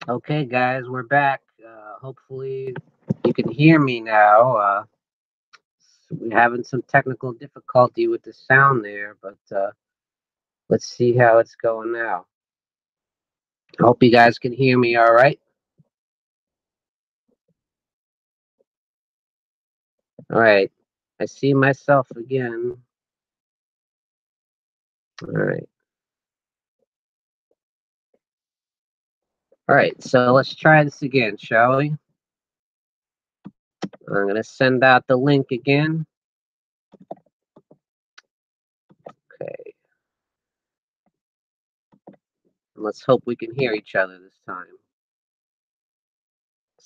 Okay, guys, we're back. Hopefully, you can hear me now. We're having some technical difficulty with the sound there, but let's see how it's going now. I hope you guys can hear me all right. All right, I see myself again. All right. All right, so let's try this again, shall we? I'm going to send out the link again. Okay. Let's hope we can hear each other this time.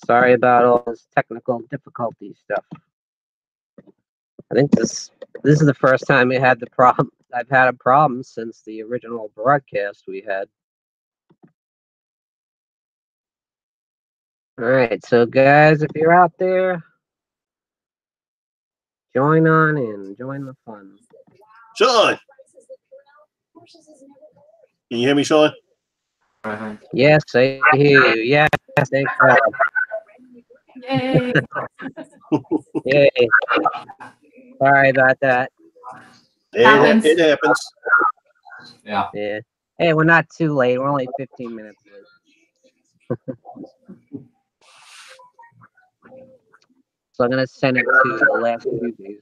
Sorry about all this technical difficulty stuff. I think this is the first time we had the problem. I've had a problem since the original broadcast we had. All right, so guys, if you're out there, join on in, join the fun. Sean, can you hear me, Sean? Yes, I hear you. Yes, thank God. Yay! Yay! Sorry about that. It happens. Yeah. Yeah. Hey, we're not too late. We're only 15 minutes late. So I'm gonna send it to the last few days.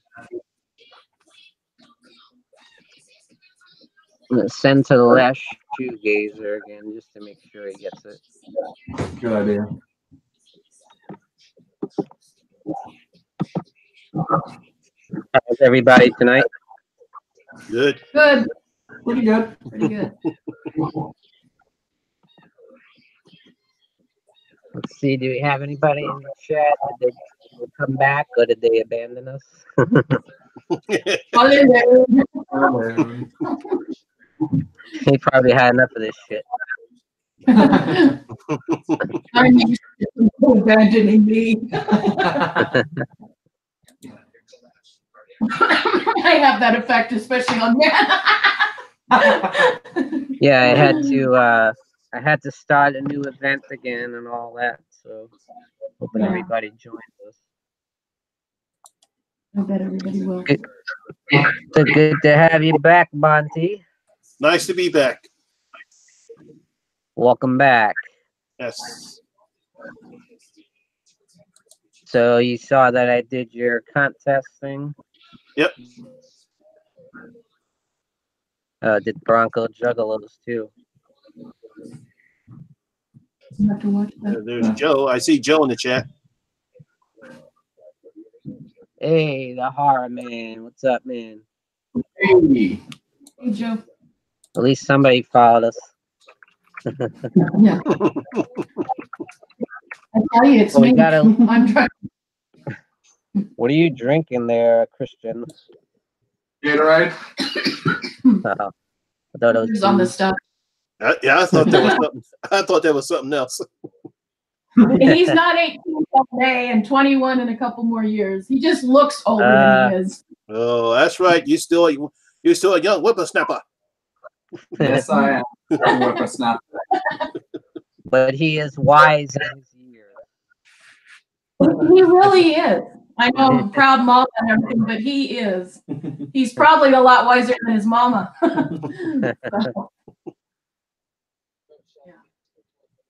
I'm gonna send to the last Shoegazer again just to make sure he gets it. Good idea. How's everybody tonight? Good. Good. Pretty good. Pretty good. Let's see, do we have anybody in the chat? Did they come back or did they abandon us? He probably had enough of this shit. I'm used to abandoning me. I have that effect, especially on me. Yeah, I had to start a new event again and all that, so hoping everybody joins us. I bet everybody will. Good. So good to have you back, Monty. Nice to be back. Welcome back. Yes. So you saw that I did your contest thing? Yep. Did Bronco Juggalos too? You have to watch that. There's Joe. I see Joe in the chat. Hey, the horror man. What's up, man? Hey. Hey, Joe. At least somebody followed us. Yeah. I tell you, it's me. I'm trying. What are you drinking there, Christian? Gatorade. I thought it was on the stuff. Yeah, I thought that was something. I thought that was something else. He's not 18 today and 21 in a couple more years. He just looks older than he is. Oh, that's right. You're still a young whippersnapper. Yes, I am. I'm whippersnapper. But he is wise in his years. He really is. I know I'm a proud mom and everything, but he is. He's probably a lot wiser than his mama. So.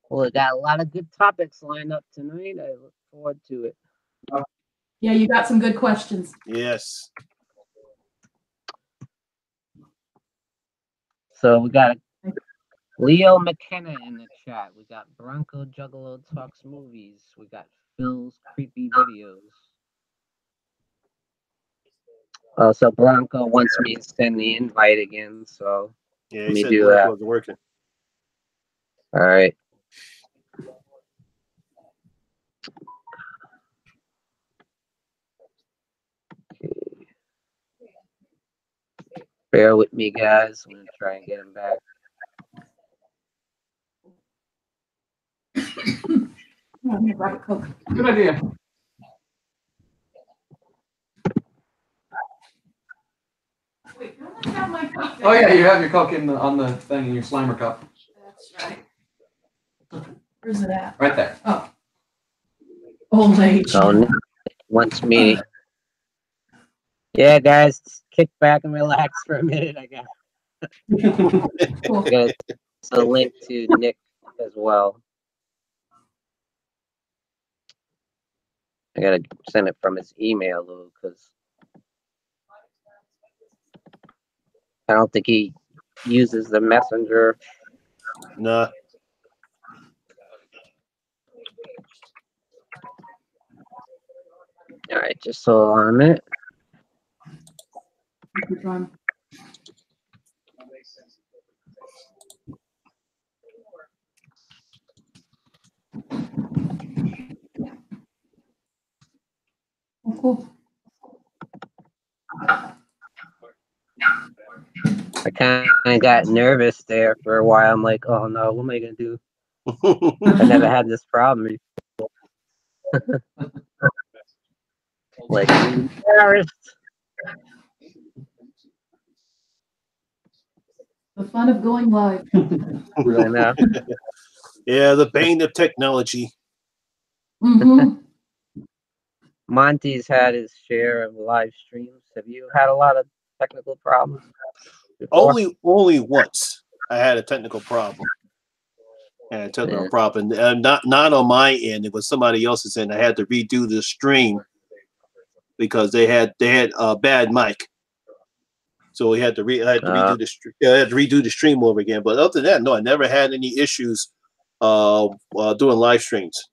Well, we got a lot of good topics lined up tonight. I look forward to it. Yeah, you got some good questions. Yes. So we got Leo McKenna in the chat. We got Bronco Juggalo Talks Movies. We got Phil's Creepy Videos. Oh, so Bronco wants me to send the invite again, so Yeah, let me he said do the that. wasn't working. All right. Okay. Bear with me, guys. I'm gonna try and get him back. Good idea. Wait, don't I have my cup there? Oh yeah, you have your Coke on the thing in your Slimer cup. That's right. Where's it at? Right there. Oh. Old age. Oh, Nick wants me. Yeah, guys, kick back and relax for a minute. I got a link to Nick as well. I gotta send it from his email though, because I don't think he uses the messenger. Nah. All right, just hold on a minute. Oh, cool. I kind of got nervous there for a while. I'm like, oh no, what am I gonna do? I never had this problem before. Like, embarrassed. The fun of going live. I know. Yeah, the bane of technology. Mm-hmm. Monty's had his share of live streams. Have you had a lot of technical problems before? Only once I had a technical problem. And a technical problem. Not on my end. It was somebody else's end. I had to redo the stream because they had a bad mic. So we had to redo the stream over again. But other than that, no, I never had any issues doing live streams.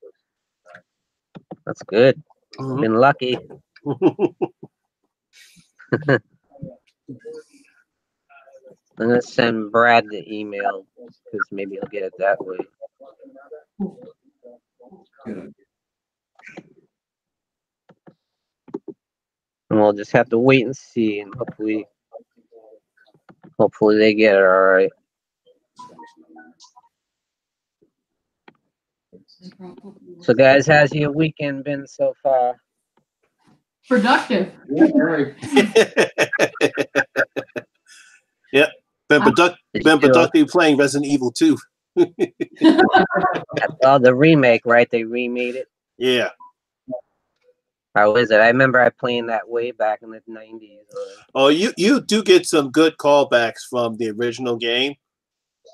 That's good. Been lucky. I'm gonna send Brad the email because maybe he'll get it that way. Good. And we'll just have to wait and see, and hopefully they get it all right. So guys, how's your weekend been so far? Productive. Yeah, right. Yep. Been productive playing Resident Evil 2. Oh, the remake, right? They remade it. Yeah. How is it? I remember I playing that way back in the 90s. Oh, you do get some good callbacks from the original game.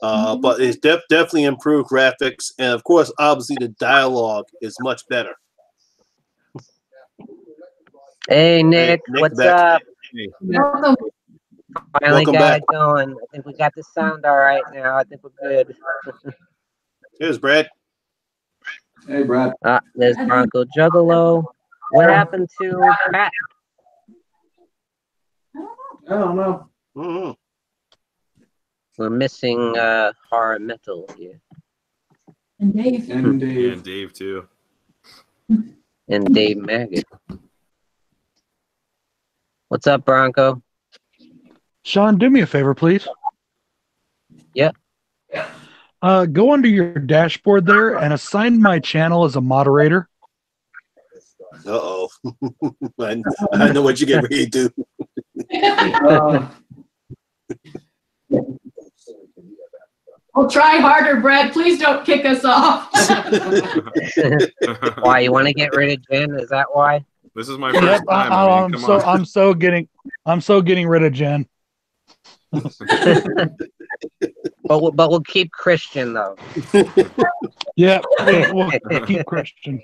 But it's definitely improved graphics, and of course, obviously, the dialogue is much better. Hey, Nick, what's up? Hey. Welcome. Finally Welcome got back. it going. I think we got the sound all right now. I think we're good. Here's Brad. Hey, Brad. There's Bronco Juggalo. What happened to Pat? I don't know. Mm-hmm. We're missing horror metal here. And Dave. And Dave. Yeah, and Dave too. And Dave Maggot. What's up, Bronco? Sean, do me a favor, please. Yep. Go under your dashboard there and assign my channel as a moderator. Uh-oh. I know what you get ready to do. We'll try harder, Brad. Please don't kick us off. Why, you want to get rid of Jen? Is that why? This is my first time. I mean, come on. I'm so getting rid of Jen. But we'll keep Christian though. Yeah, we'll keep Christian.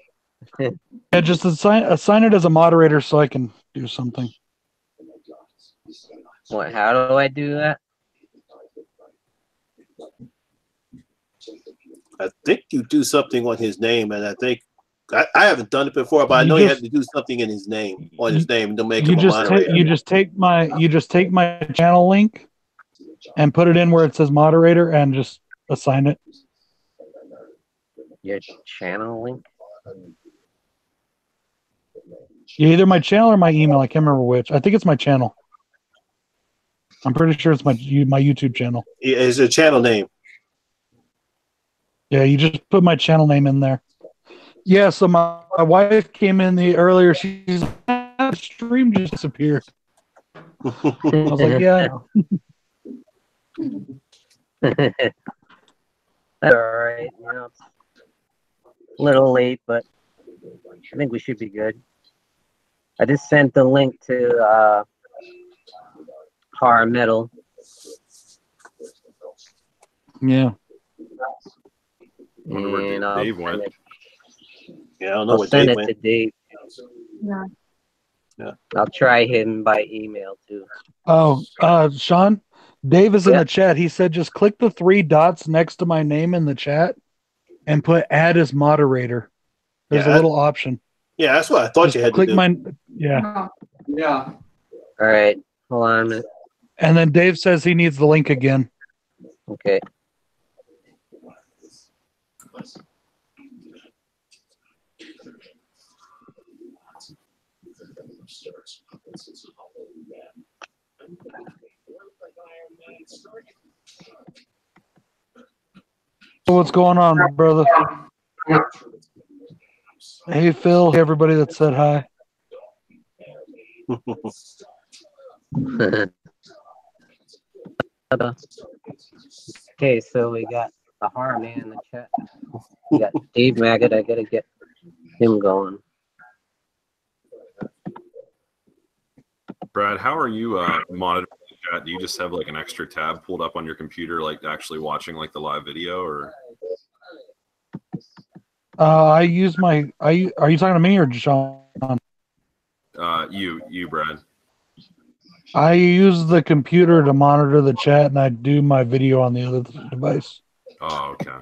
Yeah, just assign it as a moderator so I can do something. What? How do I do that? I think you do something on his name, and I think I haven't done it before, but I know you have to do something in his name on his name to make him a moderator. You just take my channel link and put it in where it says moderator and just assign it. Your channel link? Yeah, either my channel or my email. I can't remember which. I think it's my channel. I'm pretty sure it's my YouTube channel. It's a channel name. Yeah, you just put my channel name in there. Yeah, so my wife came in earlier. She's the stream just disappeared. I was like, yeah, I know. All right. You know, A little late, but I think we should be good. I just sent the link to Horror Metal. Yeah. Wonder where And I'll Dave went. Yeah, I don't know I'll what send Dave it to went. Dave. Yeah. I'll try him by email too. Oh, Sean, Dave is in Yeah. the chat. He said just click the 3 dots next to my name in the chat and put add as moderator. There's Yeah, a little option. Yeah, that's what I thought Just you had to click do. my yeah. Yeah. All right, hold on a minute. And then Dave says he needs the link again. Okay. So what's going on, brother? Hey, Phil. Hey, everybody that said hi. Okay, so we got the horror man in the chat. We got Dave Maggot. I gotta get him going. Brad, how are you monitoring the chat? Do you just have like an extra tab pulled up on your computer, like actually watching like the live video, or? I use my. Are you talking to me or Sean? You, Brad. I use the computer to monitor the chat, and I do my video on the other device. Oh, okay.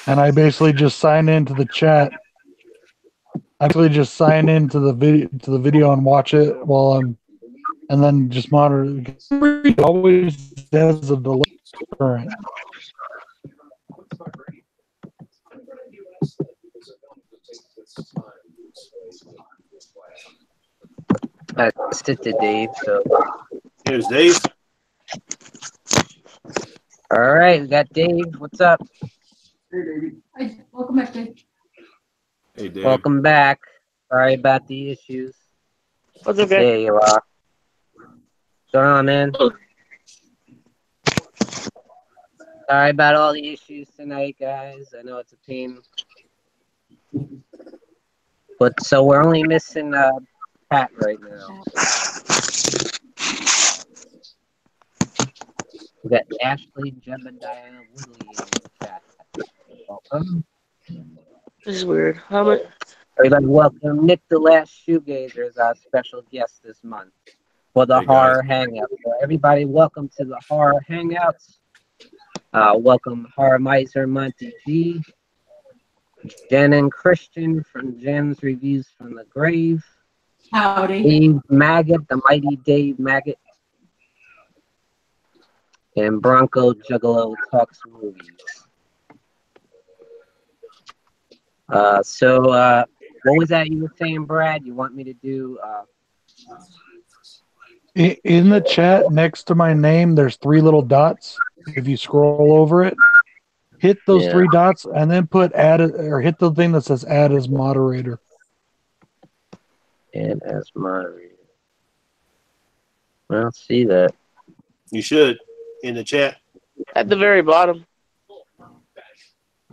And I basically just sign into the chat. I actually just sign into the video and watch it while I'm, and then just monitor. It always has a delay current. I sent it to Dave. So Here's Dave. all right, we got Dave. What's up? Hi, welcome back, Dave. Hey, Dave. Welcome back. Sorry about the issues. What's okay? There you are. What's going on, man? Sorry about all the issues tonight, guys. I know it's a pain. But so we're only missing Pat right now. We got Ashley, Jebediah, Woodley in the chat. Welcome. This is weird. How much? Everybody, welcome Nick the Last Shoegazer as our special guest this month for the Hey, guys. Horror Hangout. So everybody, welcome to the Horror Hangouts. Welcome Horror Miser Monty G, Jen and Christian from Jen's Reviews from the Grave, Howdy. Dave Maggot, the mighty Dave Maggot, and Bronco Juggalo Talks Movies. What was that you were saying, Brad? You want me to do? In the chat next to my name, there's 3 little dots. If you scroll over it, hit those 3 dots and then put add, or hit the thing that says add as moderator. And as moderator. I don't see that. You should in the chat. At the very bottom.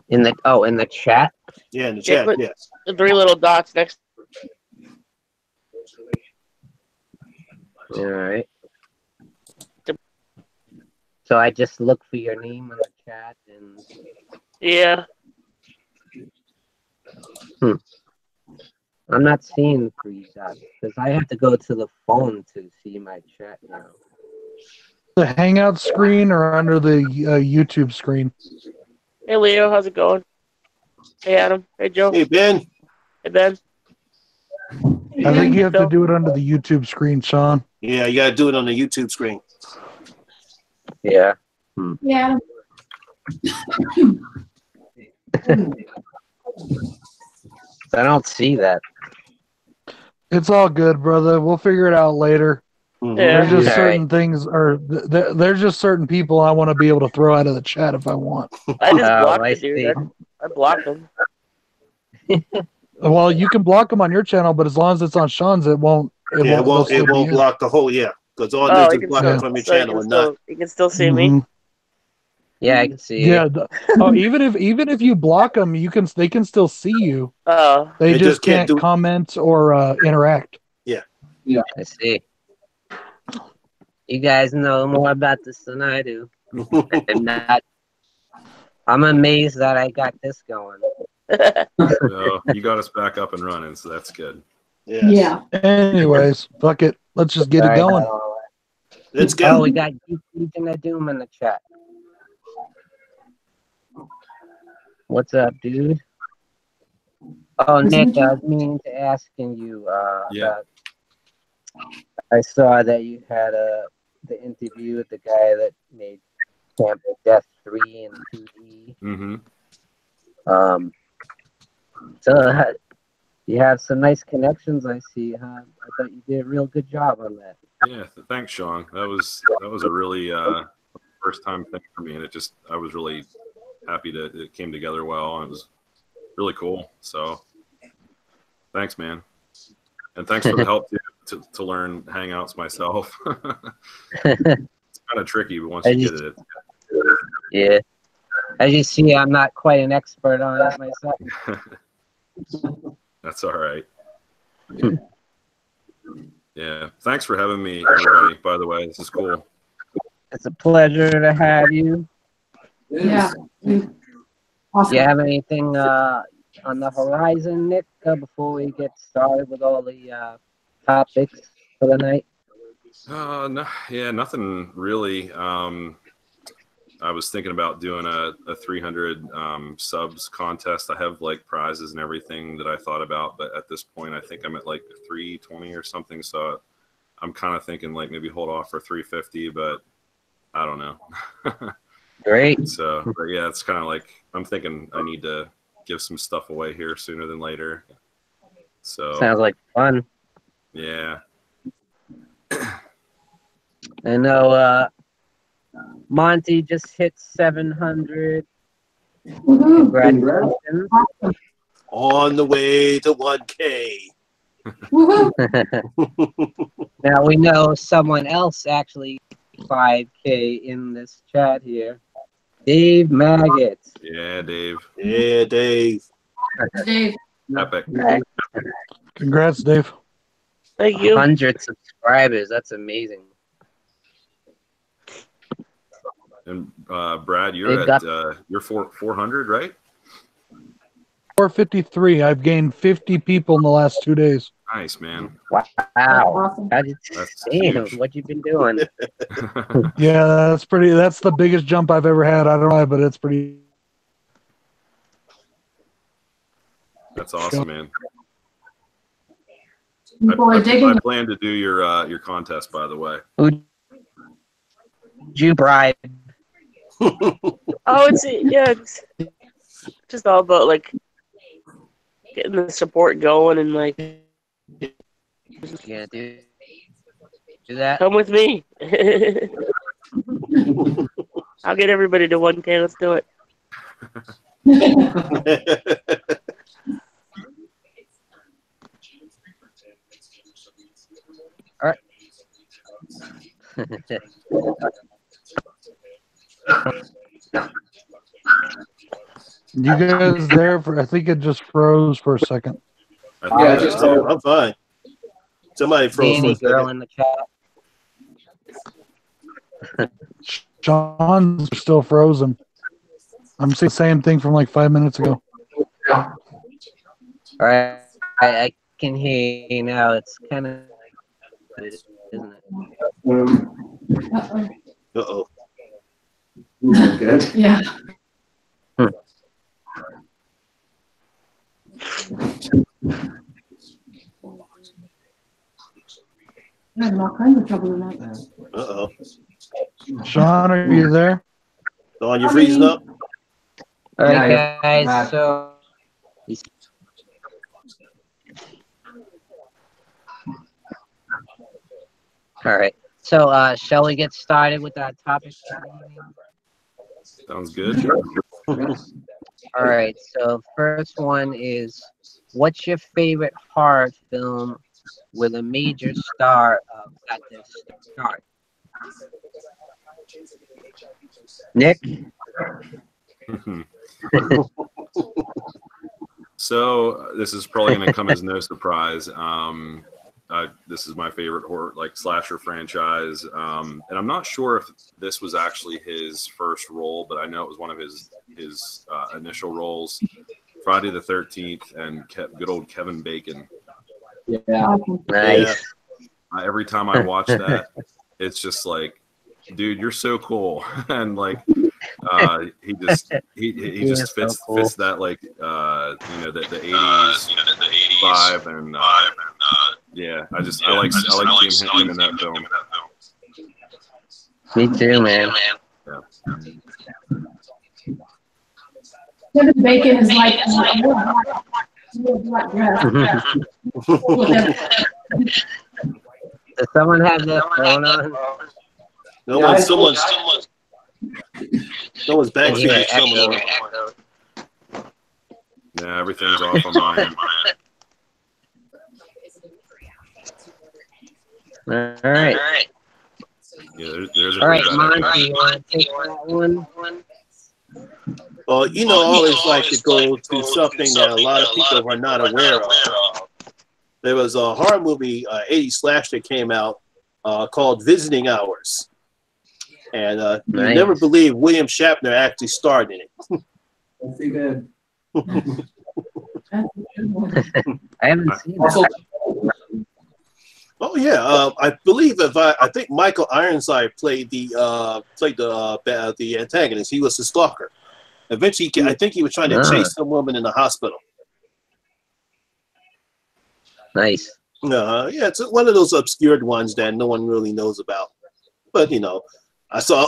In the chat? Yeah, in the Yeah, chat. click Yes. the 3 little dots next. All right. So I just look for your name in the chat and. Yeah. I'm not seeing 3 dots because I have to go to the phone to see my chat now. The Hangout screen or under the YouTube screen? Hey, Leo. How's it going? Hey, Adam. Hey, Joe. Hey, Ben. Hey, Ben. I think you have to do it under the YouTube screen, Sean. Yeah, you got to do it on the YouTube screen. Yeah. Yeah. I don't see that. It's all good, brother. We'll figure it out later. Mhm. Yeah. There's just All certain right. things, or there's just certain people I want to be able to throw out of the chat if I want. I just blocked I the dude. see. I blocked him. Well, you can block them on your channel, but as long as it's on Sean's, it won't. It won't they'll still be in. block the whole. Yeah, because all Oh, it you is can block still, it from your so you channel can and not. still, you can still see me. Mhm. Yeah, I can see Yeah. it. Even if you block them, they can still see you. Oh, They They just just can't can't do- comment or interact. I see. You guys know more about this than I do. I'm amazed that I got this going. So you got us back up and running, so that's good. Yes. Yeah. Anyways, fuck it. Let's just get it Sorry going. about all that. Let's Oh, go. we got Legion of Doom in the chat. What's up, dude? Oh, Nick, I was meaning to asking you. Yeah. I saw that you had the interview with the guy that made Camp Death 3 and 2D. Mm-hmm. So you have some nice connections, I see. Huh? I thought you did a real good job on that. Yeah. Thanks, Sean. That was a really first time thing for me, and I was really happy that it came together well, and it was really cool. So thanks, man, and thanks for the help to learn Hangouts myself. It's kind of tricky, but once you get it, Yeah. As you see, I'm not quite an expert on it myself. that's all right. Yeah. Thanks for having me, everybody. By the way, this is cool. It's a pleasure to have you. Yeah. Do Awesome. you have anything on the horizon, Nick, before we get started with all the topics for the night? No, yeah, nothing really. I was thinking about doing a 300 subs contest. I have like prizes and everything that I thought about, but at this point, I think I'm at like 320 or something. So I'm kind of thinking like maybe hold off for 350, but I don't know. Great. So, but yeah, it's kind of like I'm thinking I need to give some stuff away here sooner than later. So Sounds like fun. yeah. I know Monty just hit 700. Woohoo. Congratulations. On the way to 1K. Woohoo. Now we know someone else actually 5K in this chat here. Dave Maggot. Yeah, Dave. Yeah, Dave. Dave. Epic. Congrats, Dave. thank you. 100 subscribers. That's amazing. And Brad, you're They've at you're 400, right? 453. I've gained 50 people in the last 2 days. Nice, man. Wow. Awesome. How'd you, That's damn, huge. what you been doing? Yeah, that's the biggest jump I've ever had. I don't know, but it's pretty. That's awesome, man. People are digging. I plan to do your contest, by the way. Who'd you bribe? Oh, it's just all about like getting the support going and like Yeah, do that. come with me. I'll get everybody to 1K. Let's do it. You guys there for? I think it just froze for a second. Yeah, I'm fine. Somebody froze for a Danny girl second. in the chat. Sean's still frozen. I'm seeing the same thing from like 5 minutes ago. All right, I can hear you now. It's kind of, isn't it? Uh-oh. Good. Yeah. I'm having all kinds of trouble tonight. Uh-oh. Sean, are you there? Dawn, you freezing up? All right, Yeah, guys. yeah. So, all right. So, shall we get started with our topic? Sounds good. All right. So, first one is, what's your favorite horror film with a major star at the start? Nick? So this is probably going to come as no surprise. This is my favorite horror, slasher franchise, and I'm not sure if this was actually his first role, but I know it was one of his initial roles. Friday the 13th and good old Kevin Bacon. Yeah, nice. Every time I watch that, it's just like, dude, you're so cool, and he just fits so cool. that the 80s vibe, and yeah, I like seeing him in that film. Me too, man. Yeah. Kevin Bacon is like Does someone have their phone on? Someone's backseat someone. Yeah, everything's off on mine. All right. Yeah, there's a All right, Monty, you want to take that one? Well, I always like to go to something that a lot of people are not aware of. There was a horror movie, 80s slash that came out called Visiting Hours. And Nice. you never believe William Shatner actually starred in it. Yes, he did. I haven't seen that. Oh yeah, I believe I think Michael Ironside played the antagonist. He was the stalker. Eventually, I think he was trying to chase some woman in the hospital. Nice. Yeah, it's one of those obscured ones that no one really knows about. But I saw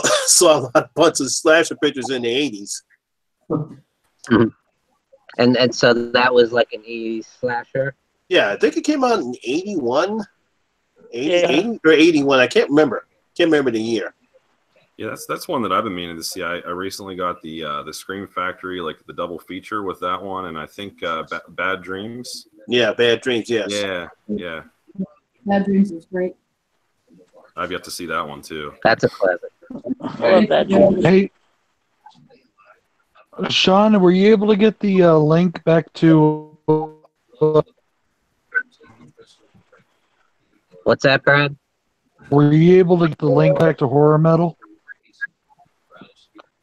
a bunch of slasher pictures in the 80s. And so that was like an 80s slasher? Yeah, I think it came out in 81, 80 Yeah. or 81. I can't remember. Can't remember the year. Yeah, that's one that I've been meaning to see. I recently got the Scream Factory, the double feature with that one, and I think Bad Dreams. Yeah, Bad Dreams. Yes. Yeah. Bad Dreams is great. I've yet to see that one too. That's a classic. I love that. Hey, Sean, were you able to get the link back to? What's that, Brad? Were you able to get the link back to Horror Metal?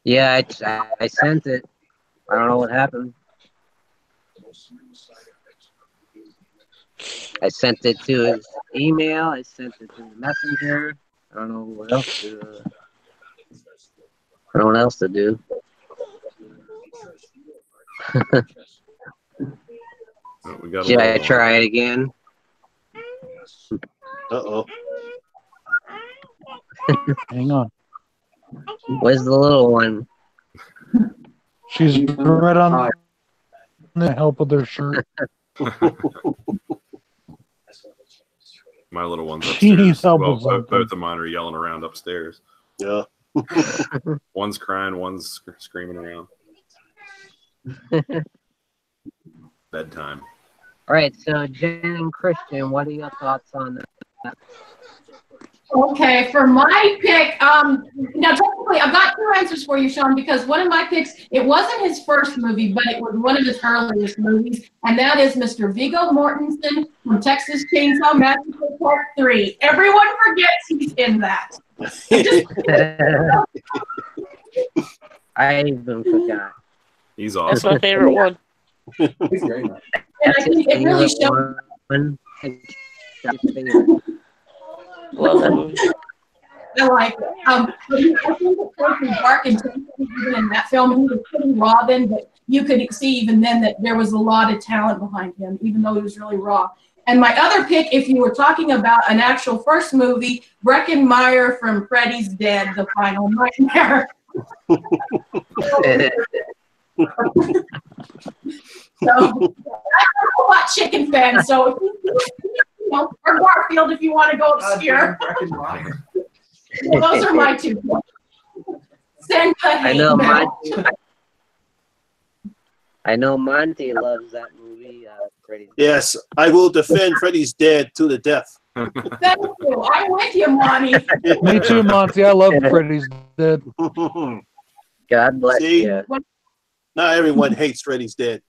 Yeah, I sent it. I don't know what happened. I sent it to his email. I sent it to the messenger. I don't know what else to. I don't know what else to do. Should I try it again? Uh-oh. Hang on. Where's the little one? She's right on the help with her shirt. My little one's She needs upstairs. help Well, with something. both of mine are yelling around upstairs. Yeah. One's crying, one's screaming around. Bedtime. All right, so Jen and Christian, what are your thoughts on that? Okay, for my pick, now technically I've got two answers for you, Sean, because one of my picks, it wasn't his first movie, but it was one of his earliest movies, and that is Mr. Viggo Mortensen from Texas Chainsaw Massacre Part 3. Everyone forgets he's in that. I even forgot. He's That's awesome. my favorite one. He's great. And I think it really showed. Love that movie. I like it. I think the person dark and even in that film, he was pretty raw then, but you could see even then that there was a lot of talent behind him, even though he was really raw. And my other pick, if you were talking about an actual first movie, Breckenmeyer from Freddy's Dead, The Final Nightmare. So I'm a lot chicken fan, so or Garfield if you want to go obscure. Well, those are my two. Send the hate I know mail. I know Monty loves that movie. Freddy's Yes, I will defend Freddy's Dead to the death. Thank you. I'm with you, Monty. Me too, Monty. I love Freddy's Dead. God bless See? you. Not everyone hates Freddy's Dead.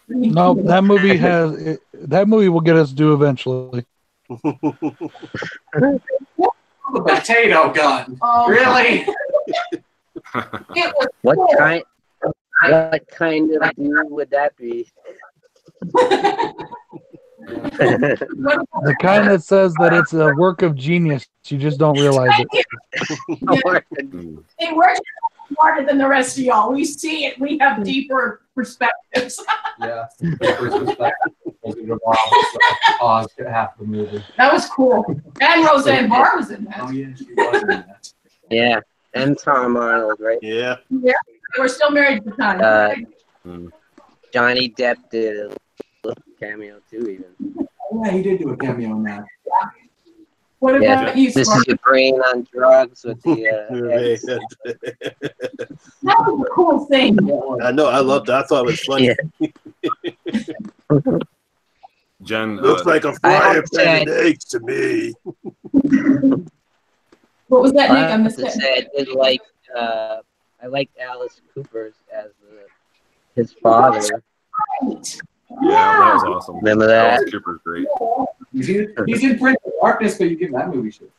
No, that movie has that movie will get us due eventually. The potato gun. Oh, Really? It was What cool. kind of view would that be? The kind that says that it's a work of genius. You just don't realize it. Hey, we're just smarter than the rest of y'all. We see it. We have deeper perspectives. Yeah. Pause half the movie. That was cool. And Roseanne Barr was in Oh that. yeah, she was in that. Yeah, and Tom Arnold, right? Yeah. Yeah, they were still married at the time. Johnny Depp did a little cameo too, even. Yeah, he did do a cameo in that. What Yeah, about you, this Spark? is your brain on drugs with the. That was a cool thing. I know. I loved it. I thought it was funny. Yeah. Jen, Looks like a I fryer have pan said- and eggs to me. What was that, Nick? I I missed have to it. say, I liked Alice Cooper's as his father. yeah, that was awesome. Remember that? Alice Cooper's great. He's in Prince of Darkness, but you give that movie shit.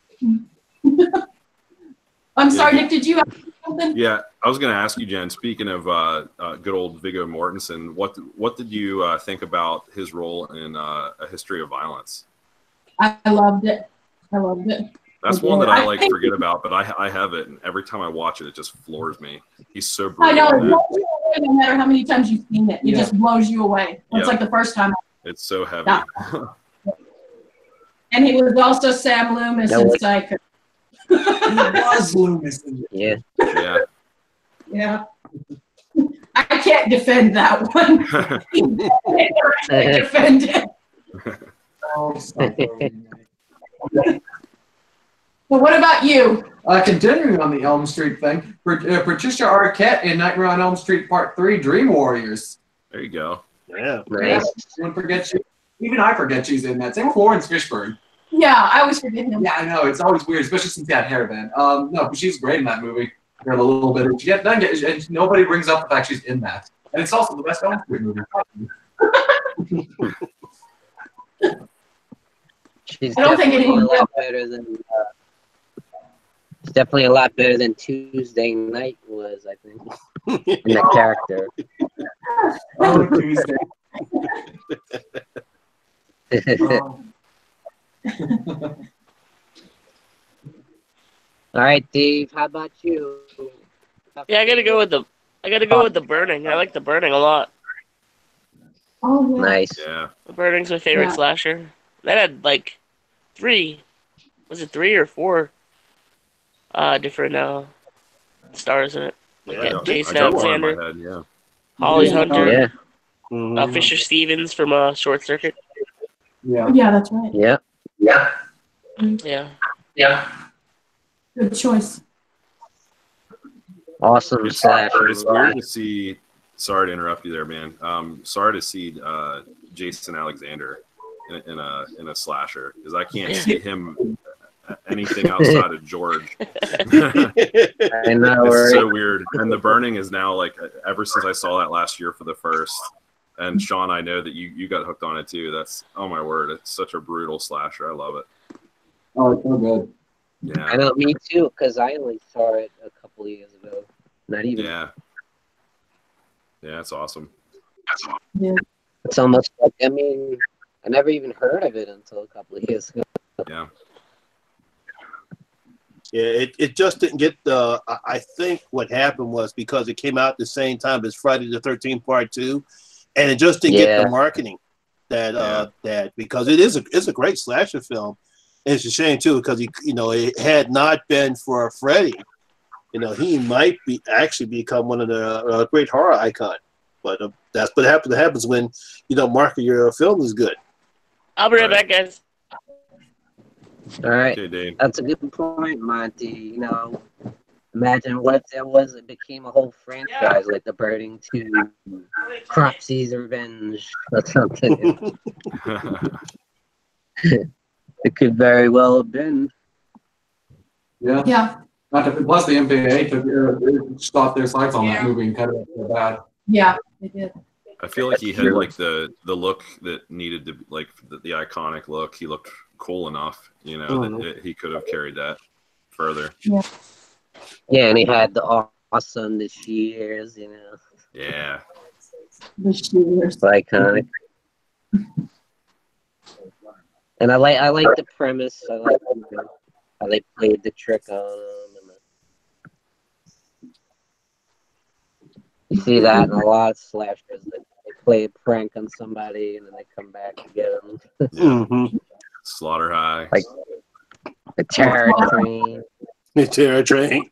I'm sorry, Nick, did you have something? Yeah, I was going to ask you, Jen. Speaking of good old Viggo Mortensen, what did you think about his role in A History of Violence? I loved it. I loved it. That's one that I I like think- forget about, but I have it, and every time I watch it, it just floors me. He's so I brutal. know, it in blows that. you away no matter how many times you've seen it. It Yeah. just blows you away. It's Yeah. like the first time. It's so heavy. Yeah. And he was also Sam Loomis No, in what- Psycho. He was Loomis in Yeah. Yeah. Yeah. I can't defend that one. I defend it. Oh, sorry. But what about you? Continuing on the Elm Street thing, Patricia Arquette in Nightmare on Elm Street Part 3, Dream Warriors. There you go. Yeah. Nice. Don't forget she, even I forget she's in that. Same with Florence Fishburne. Yeah, I always forget him. Yeah, I know. It's always weird, especially since he had hair then. No, but she's great in that movie. For a little bit. She get done, and nobody brings up the fact she's in that. And it's also the best Elm Street movie. She's I don't think definitely anyone a lot better than. It's definitely a lot better than Tuesday Night was, I think, in the character. Oh, Tuesday. All right, Dave. How about you? Yeah, I gotta go with the Burning. I like the Burning a lot. Oh, yeah. Nice. Yeah. The Burning's my favorite Yeah. slasher. That had like 3 or 4 different stars in it. Like Yeah, Jason I got one in Alexander, my head, yeah. Holly Yeah. Hunter, Yeah. Mhm. Fisher Stevens from Short Circuit. Yeah. Yeah, that's right. Yeah. Yeah. Good choice. Awesome slasher. It's weird to see. Sorry to interrupt you there, man. Sorry to see Jason Alexander in a slasher because I can't see him anything outside of George. I know, It's right? so weird. And The Burning is now like ever since I saw that last year for the first. And Sean, I know that you got hooked on it too. That's oh my word! It's such a brutal slasher. I love it. Oh, it's so good. Yeah. I know, me too, because I only saw it a couple of years ago. Not even. Yeah. Yeah, it's awesome. Yeah. It's almost like, I mean, I never even heard of it until a couple of years ago. Yeah. Yeah, it just didn't get the. I think what happened was because it came out at the same time as Friday the 13th Part 2, and it just didn't get Yeah. the marketing that because it's a great slasher film. And it's a shame too because it had not been for Freddy, he might actually become one of the great horror icon. But that's what happens when you don't market your film is good. I'll be right Right. back, guys. All right. Okay, Dave. That's a good point, Monty. Imagine what if it became a whole franchise like The Burning 2, Cropsy's Revenge, or something. It could very well have been. Yeah. Yeah. Plus, the MPAA stopped their sights on that movie and cut it up so bad. Yeah, they did. I feel like he had like the look that needed to like the iconic look. He looked cool enough, you know, that he could have carried that further. Yeah, and he had the awesome the shears, you know. Yeah. The shears. It's iconic. And I like the premise. I like how they played the trick on him. And you see that in a lot of slashers. They play a prank on somebody and then they come back and get them. Slaughter High. Like the terror train. The terror train.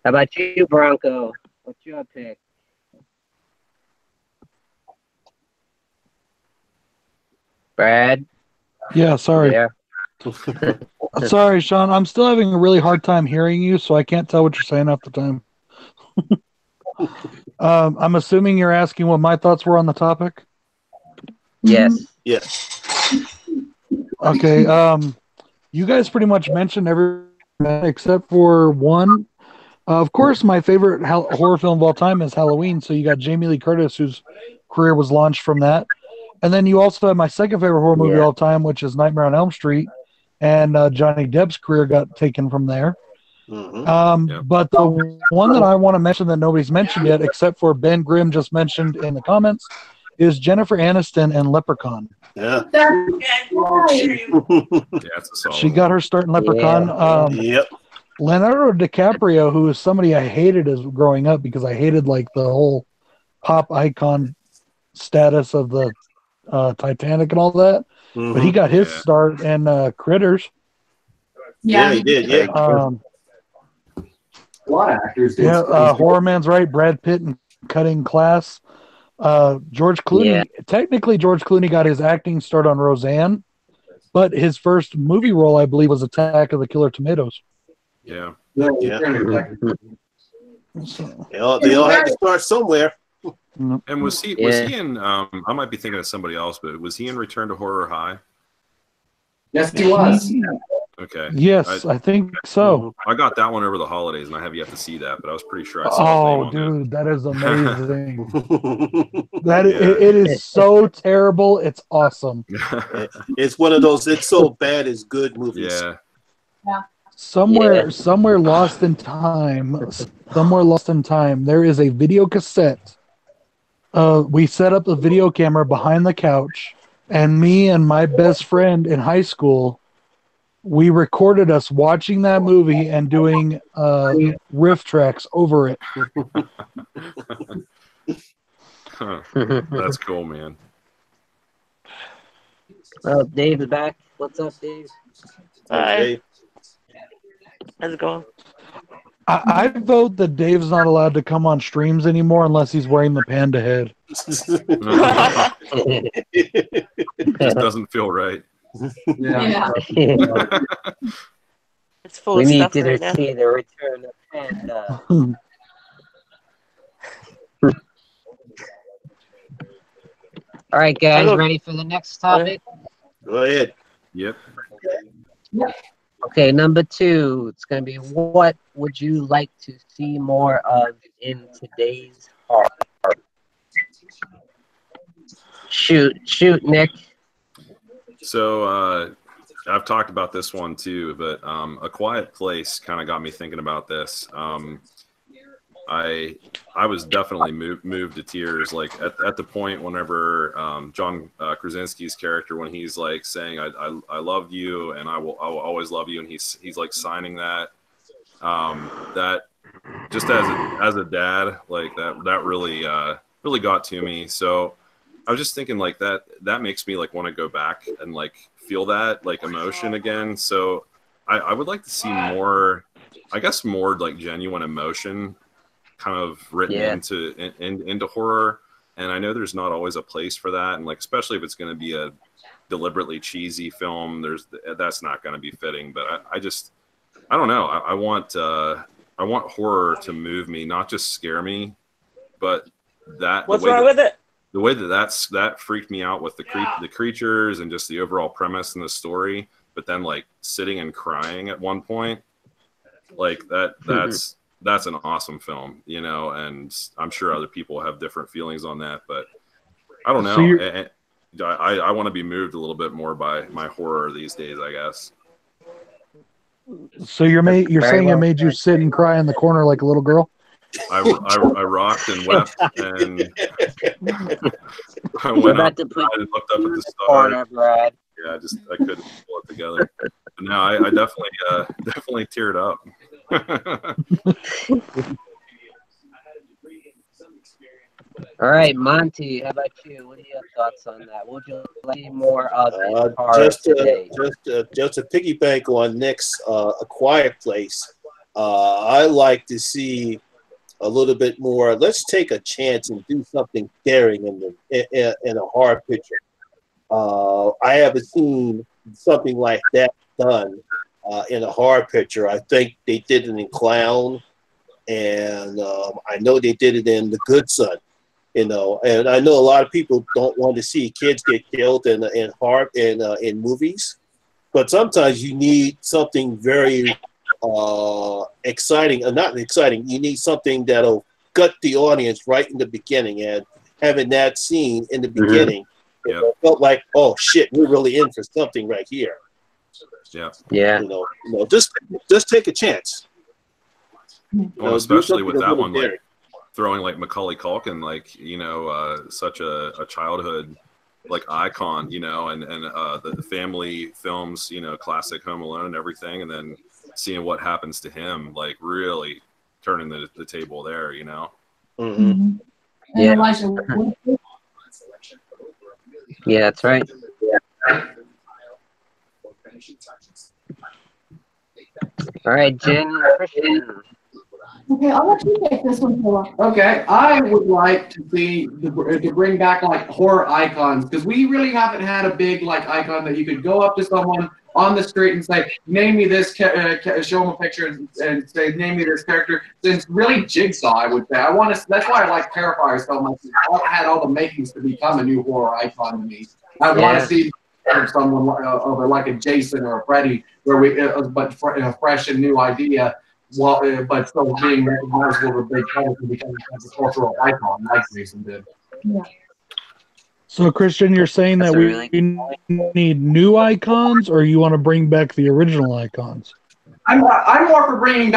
How about you, Bronco? What's your pick? Brad? Yeah, sorry. Yeah. Sorry, Sean. I'm still having a really hard time hearing you, so I can't tell what you're saying half the time. I'm assuming you're asking what my thoughts were on the topic? Yes. Yes. Okay. You guys pretty much mentioned everything except for one. Of course, my favorite horror film of all time is Halloween. So you got Jamie Lee Curtis, whose career was launched from that. And then you also have my second favorite horror movie of all time, which is Nightmare on Elm Street. And Johnny Depp's career got taken from there. But the one that I want to mention that nobody's mentioned yet, except for Ben Grimm just mentioned in the comments, is Jennifer Aniston and Leprechaun. Yeah. She got her start in Leprechaun. Yep. Leonardo DiCaprio, who is somebody I hated as growing up because I hated like the whole pop icon status of the Titanic and all that. But he got his start in Critters. Yeah, he did. Yeah. A lot of actors did. Yeah, Horror Man's right. Brad Pitt and Cutting Class. George Clooney. Technically, George Clooney got his acting start on Roseanne, but his first movie role, I believe, was Attack of the Killer Tomatoes. Yeah. They all had to start somewhere. And was he in? I might be thinking of somebody else, but was he in Return to Horror High? Yes, he was. Okay. Yes, I think so. I got that one over the holidays, and I have yet to see that, but I was pretty sure I saw Oh, dude, that is amazing. It is so terrible. It's awesome. It's one of those "it's so bad it's good" movies. Yeah. Somewhere lost in time. Somewhere lost in time. There is a video cassette. We set up a video camera behind the couch, and me and my best friend in high school, we recorded us watching that movie and doing riff tracks over it. That's cool, man. Oh, Dave is back. What's up, Dave? Hi. How's it going? I vote that Dave's not allowed to come on streams anymore unless he's wearing the panda head. It just doesn't feel right. Yeah. It's full We of need stuff to right now. see the return of Panda. All right, guys, ready for the next topic? Go ahead. Yep. Okay, number 2. It's going to be, what would you like to see more of in today's horror? Shoot, Nick. So I've talked about this one too, but A Quiet Place kind of got me thinking about this. I was definitely moved to tears, like at the point whenever John Krasinski's character, when he's like saying I love you and I will always love you, and he's like signing that. That just as a dad, like that really got to me. So I was just thinking like that makes me like want to go back and like feel that like emotion again. So I would like to see more, I guess, more like genuine emotion kind of written into horror. And I know there's not always a place for that, and like especially if it's going to be a deliberately cheesy film, that's not going to be fitting. But I don't know. I want horror to move me, not just scare me, but that. What's wrong with it? the way that freaked me out with the creatures and just the overall premise and the story, but then like sitting and crying at one point, like that's an awesome film, you know, and I'm sure other people have different feelings on that, but I don't know. So I want to be moved a little bit more by my horror these days, I guess. So you're saying it made you sit and cry in the corner like a little girl? I rocked and wept, and I went up and looked up at the stars. Yeah, I couldn't pull it together. But no, I definitely teared up. All right, Monty, how about you? What are your thoughts on that? Would you like more of it? Just to piggyback on Nick's A Quiet Place, I like to see a little bit more. Let's take a chance and do something daring in a horror picture. I haven't seen something like that done in a horror picture. I think they did it in Clown, and I know they did it in The Good Son. You know, and I know a lot of people don't want to see kids get killed in movies, but sometimes you need something very exciting, not exciting. You need something that'll gut the audience right in the beginning, and having that scene in the beginning, it felt like, oh shit, we're really in for something right here. Yeah. You know, just take a chance. Well, especially with that one, like throwing like Macaulay Culkin, like, you know, such a childhood like icon, you know, and the family films, you know, classic Home Alone and everything, and then seeing what happens to him, like really turning the table there, you know. Mm-hmm. Yeah. Yeah, that's right. All right, Jen, Christian. Okay, I'll let you take this one, Paula. Okay, I would like to see to bring back like horror icons, because we really haven't had a big like icon that you could go up to someone on the street and say, name me this, show them a picture and say, name me this character. Since really Jigsaw, I would say. That's why I like Terrifier so much. It had all the makings to become a new horror icon to me. I want to see someone like a Jason or a Freddy, but a fresh and new idea. Well, but still being recognized with a big color to become a cultural icon, like Jason did. Yeah. So, Christian, you're saying that we need new icons, or you want to bring back the original icons? I'm more for bringing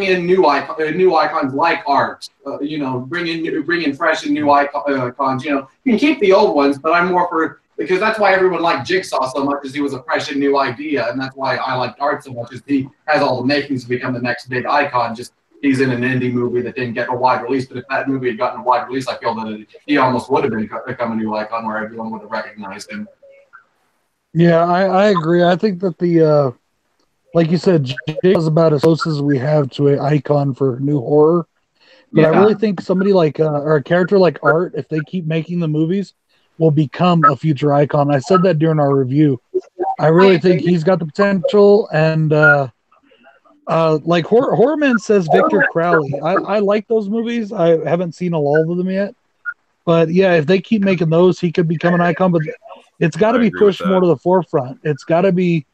in new icons like art. You know, bring in fresh and new icons. You know, you can keep the old ones, but I'm more for, because that's why everyone liked Jigsaw so much, is he was a fresh and new idea, and that's why I liked art so much, is he has all the makings to become the next big icon. Just he's in an indie movie that didn't get a wide release, but if that movie had gotten a wide release, I feel that he almost would have become a new icon where everyone would have recognized him. Yeah, I agree. I think that the like you said, Jigsaw is about as close as we have to an icon for new horror. But I really think somebody like or a character like Art, if they keep making the movies, will become a future icon. I said that during our review. I really think he's got the potential, and like Horror Man says, Victor Crowley. I like those movies. I haven't seen all of them yet, but yeah, if they keep making those, he could become an icon. But it's got to be pushed more to the forefront. It's got to be.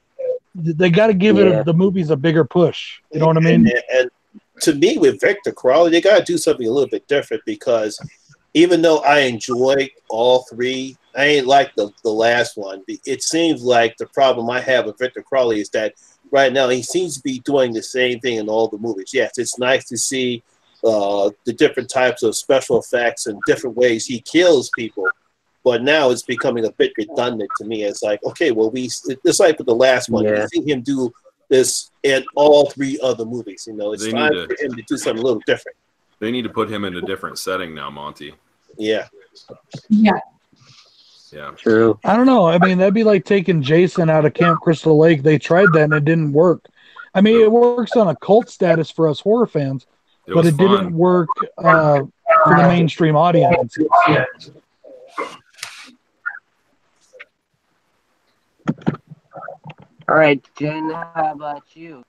They got to give the movies a bigger push. You know what I mean? And to me, with Victor Crowley, they got to do something a little bit different, because even though I enjoyed all three, I ain't like the last one. It seems like the problem I have with Victor Crowley is that right now he seems to be doing the same thing in all the movies. Yes, it's nice to see the different types of special effects and different ways he kills people, but now it's becoming a bit redundant to me. It's like, okay, well, it's like with the last one. We see him do this in all three other movies. You know, it's time for him to do something a little different. They need to put him in a different setting now, Monty. Yeah. Yeah. Yeah. True. I don't know. I mean, that'd be like taking Jason out of Camp Crystal Lake. They tried that and it didn't work. I mean, it works on a cult status for us horror fans, but it didn't work for the mainstream audience. All right, Jen, how about you?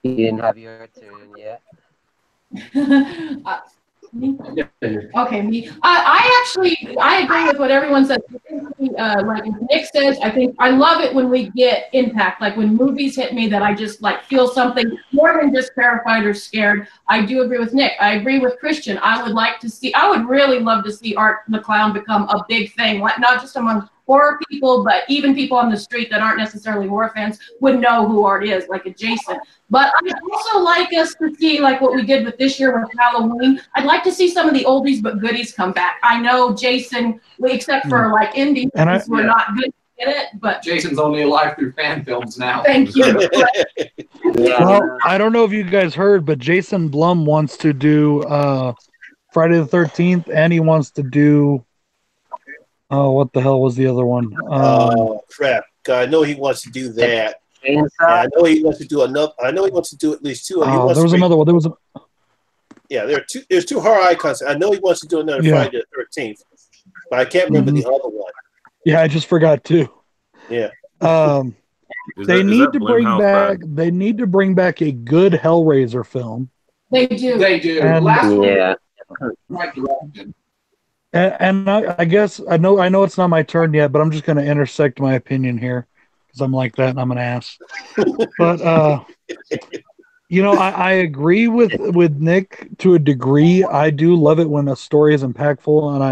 You didn't have your turn yet. Okay, me. I agree with what everyone says. Like Nick says, I love it when we get impact. Like when movies hit me that I just like feel something more than just terrified or scared. I do agree with Nick. I agree with Christian. I would really love to see Art the Clown become a big thing, like not just among horror people, but even people on the street that aren't necessarily horror fans would know who Art is, like a Jason. But I'd also like us to see, like what we did with this year with Halloween. I'd like to see some of the oldies but goodies come back. I know Jason, except for like indie, we're not good at it, but Jason's only alive through fan films now. Thank you. Well, I don't know if you guys heard, but Jason Blum wants to do Friday the 13th, and he wants to do what the hell was the other one? Oh crap! I know he wants to do that. Yeah, I know he wants to do another. I know he wants to do at least two. There was another one. There was a. Yeah, there's two horror icons. I know he wants to do another Friday the 13th, but I can't remember the other one. Yeah, I just forgot too. Yeah. They need to bring back. They need to bring back a good Hellraiser film. They do. They do. And, Right direction. And I guess I know it's not my turn yet, but I'm just going to intersect my opinion here because I'm like that and I'm an ass. But I agree with Nick to a degree. I do love it when a story is impactful, and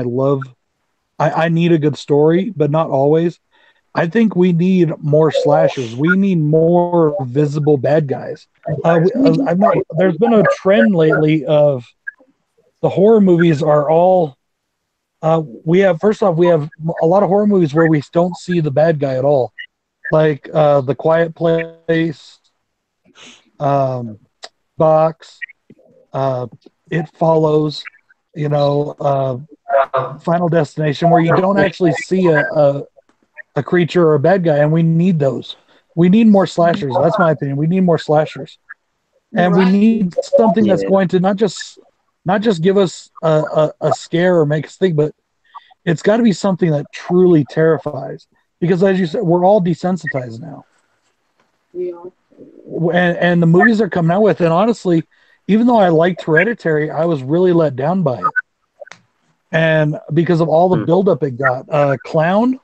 I need a good story, but not always. I think we need more slashers. We need more visible bad guys. There's been a trend lately of the horror movies are all. We have a lot of horror movies where we don't see the bad guy at all, like The Quiet Place, Box, It Follows, Final Destination, where you don't actually see a creature or a bad guy, and we need those. We need more slashers. That's my opinion. We need more slashers, and we need something that's going to not just give us a scare or make us think, but it's got to be something that truly terrifies. Because as you said, we're all desensitized now. And the movies they're coming out with, and honestly, even though I liked Hereditary, I was really let down by it. And because of all the buildup it got. Clown,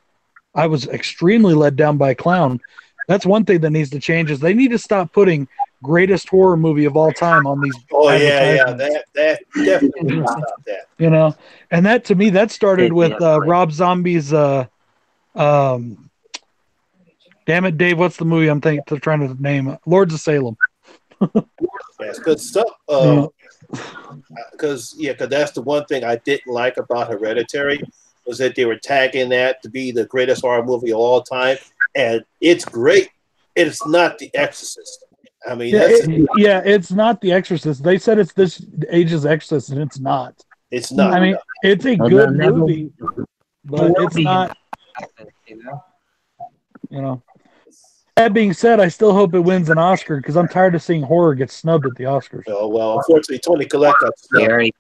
I was extremely let down by Clown. That's one thing that needs to change, is they need to stop putting greatest horror movie of all time on these. Oh yeah, that definitely stop that. And that, to me, that started with Rob Zombie's. Damn it, Dave! What's the movie I'm trying to name? Lords of Salem. Yes, good stuff. Because that's the one thing I didn't like about Hereditary, was that they were tagging that to be the greatest horror movie of all time, and it's great. It's not The Exorcist. I mean, it's not The Exorcist. They said it's this age's Exorcist, and it's not. It's not. I mean, it's a good movie, but it's not. That being said, I still hope it wins an Oscar, because I'm tired of seeing horror get snubbed at the Oscars. Oh well, unfortunately, Tony Collette got snubbed.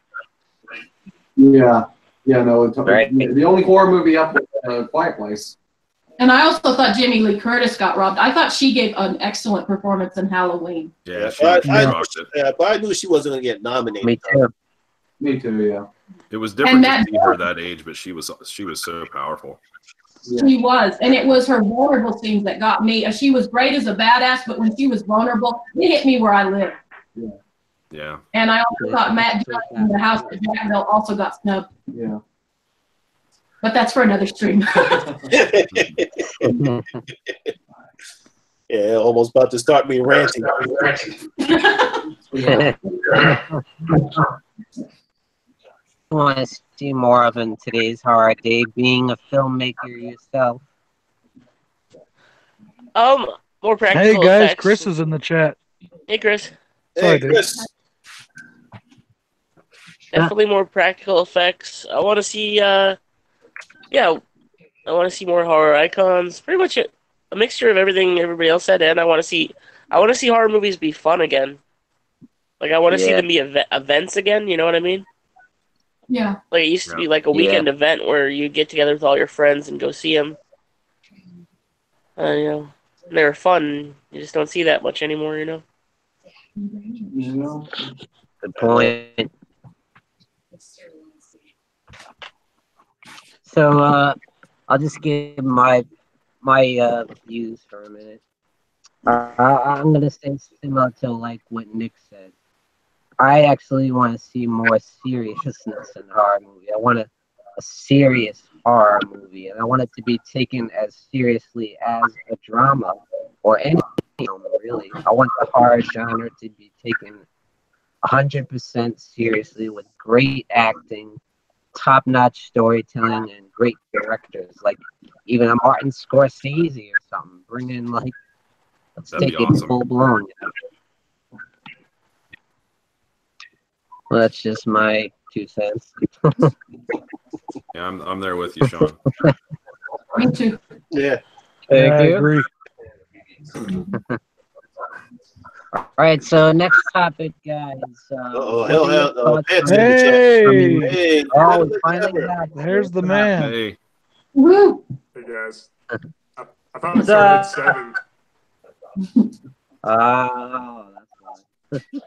Yeah, no. The only horror movie up was Quiet Place. And I also thought Jamie Lee Curtis got robbed. I thought she gave an excellent performance in Halloween. Yeah, but I knew she wasn't going to get nominated. Me too. Yeah. It was different to see her that age, but she was so powerful. Yeah. She was, and it was her vulnerable scenes that got me. She was great as a badass, but when she was vulnerable, it hit me where I live. Yeah. And I also thought Matt Johnson in The House at Jacksonville also got snubbed. Yeah. But that's for another stream. Yeah, almost about to start me ranting. I want to see more of in today's horror day, being a filmmaker yourself. More practical. Hey guys, effects. Chris is in the chat. Hey Chris. Hey Chris. Definitely more practical effects. I want to see I want to see more horror icons. Pretty much a mixture of everything everybody else said, and I want to see horror movies be fun again. Like I want to see them be events again. You know what I mean? Yeah. Like it used to be like a weekend event where you get together with all your friends and go see them. They were fun. You just don't see that much anymore. Good point. So I'll just give my views for a minute. I'm gonna say similar to like what Nick said. I actually want to see more seriousness in a horror movie. I want a serious horror movie, and I want it to be taken as seriously as a drama or any film, really. I want the horror genre to be taken 100% seriously with great acting, top-notch storytelling, and great directors. Like even a Martin Scorsese or something. Bring in like, let's That'd take be it awesome. full blown. Well, that's just my 2 cents. Yeah, I'm there with you, Sean. Me too. Yeah. Thank I you. agree. All right, so next topic, guys. Uh-oh, what are your hell, thoughts Pat's on- in the chat. Hey, Hey, Oh, look we at finally the camera. got you. there's the man. Hey, Woo! Hey guys. I thought it started at 7. Oh, that's why.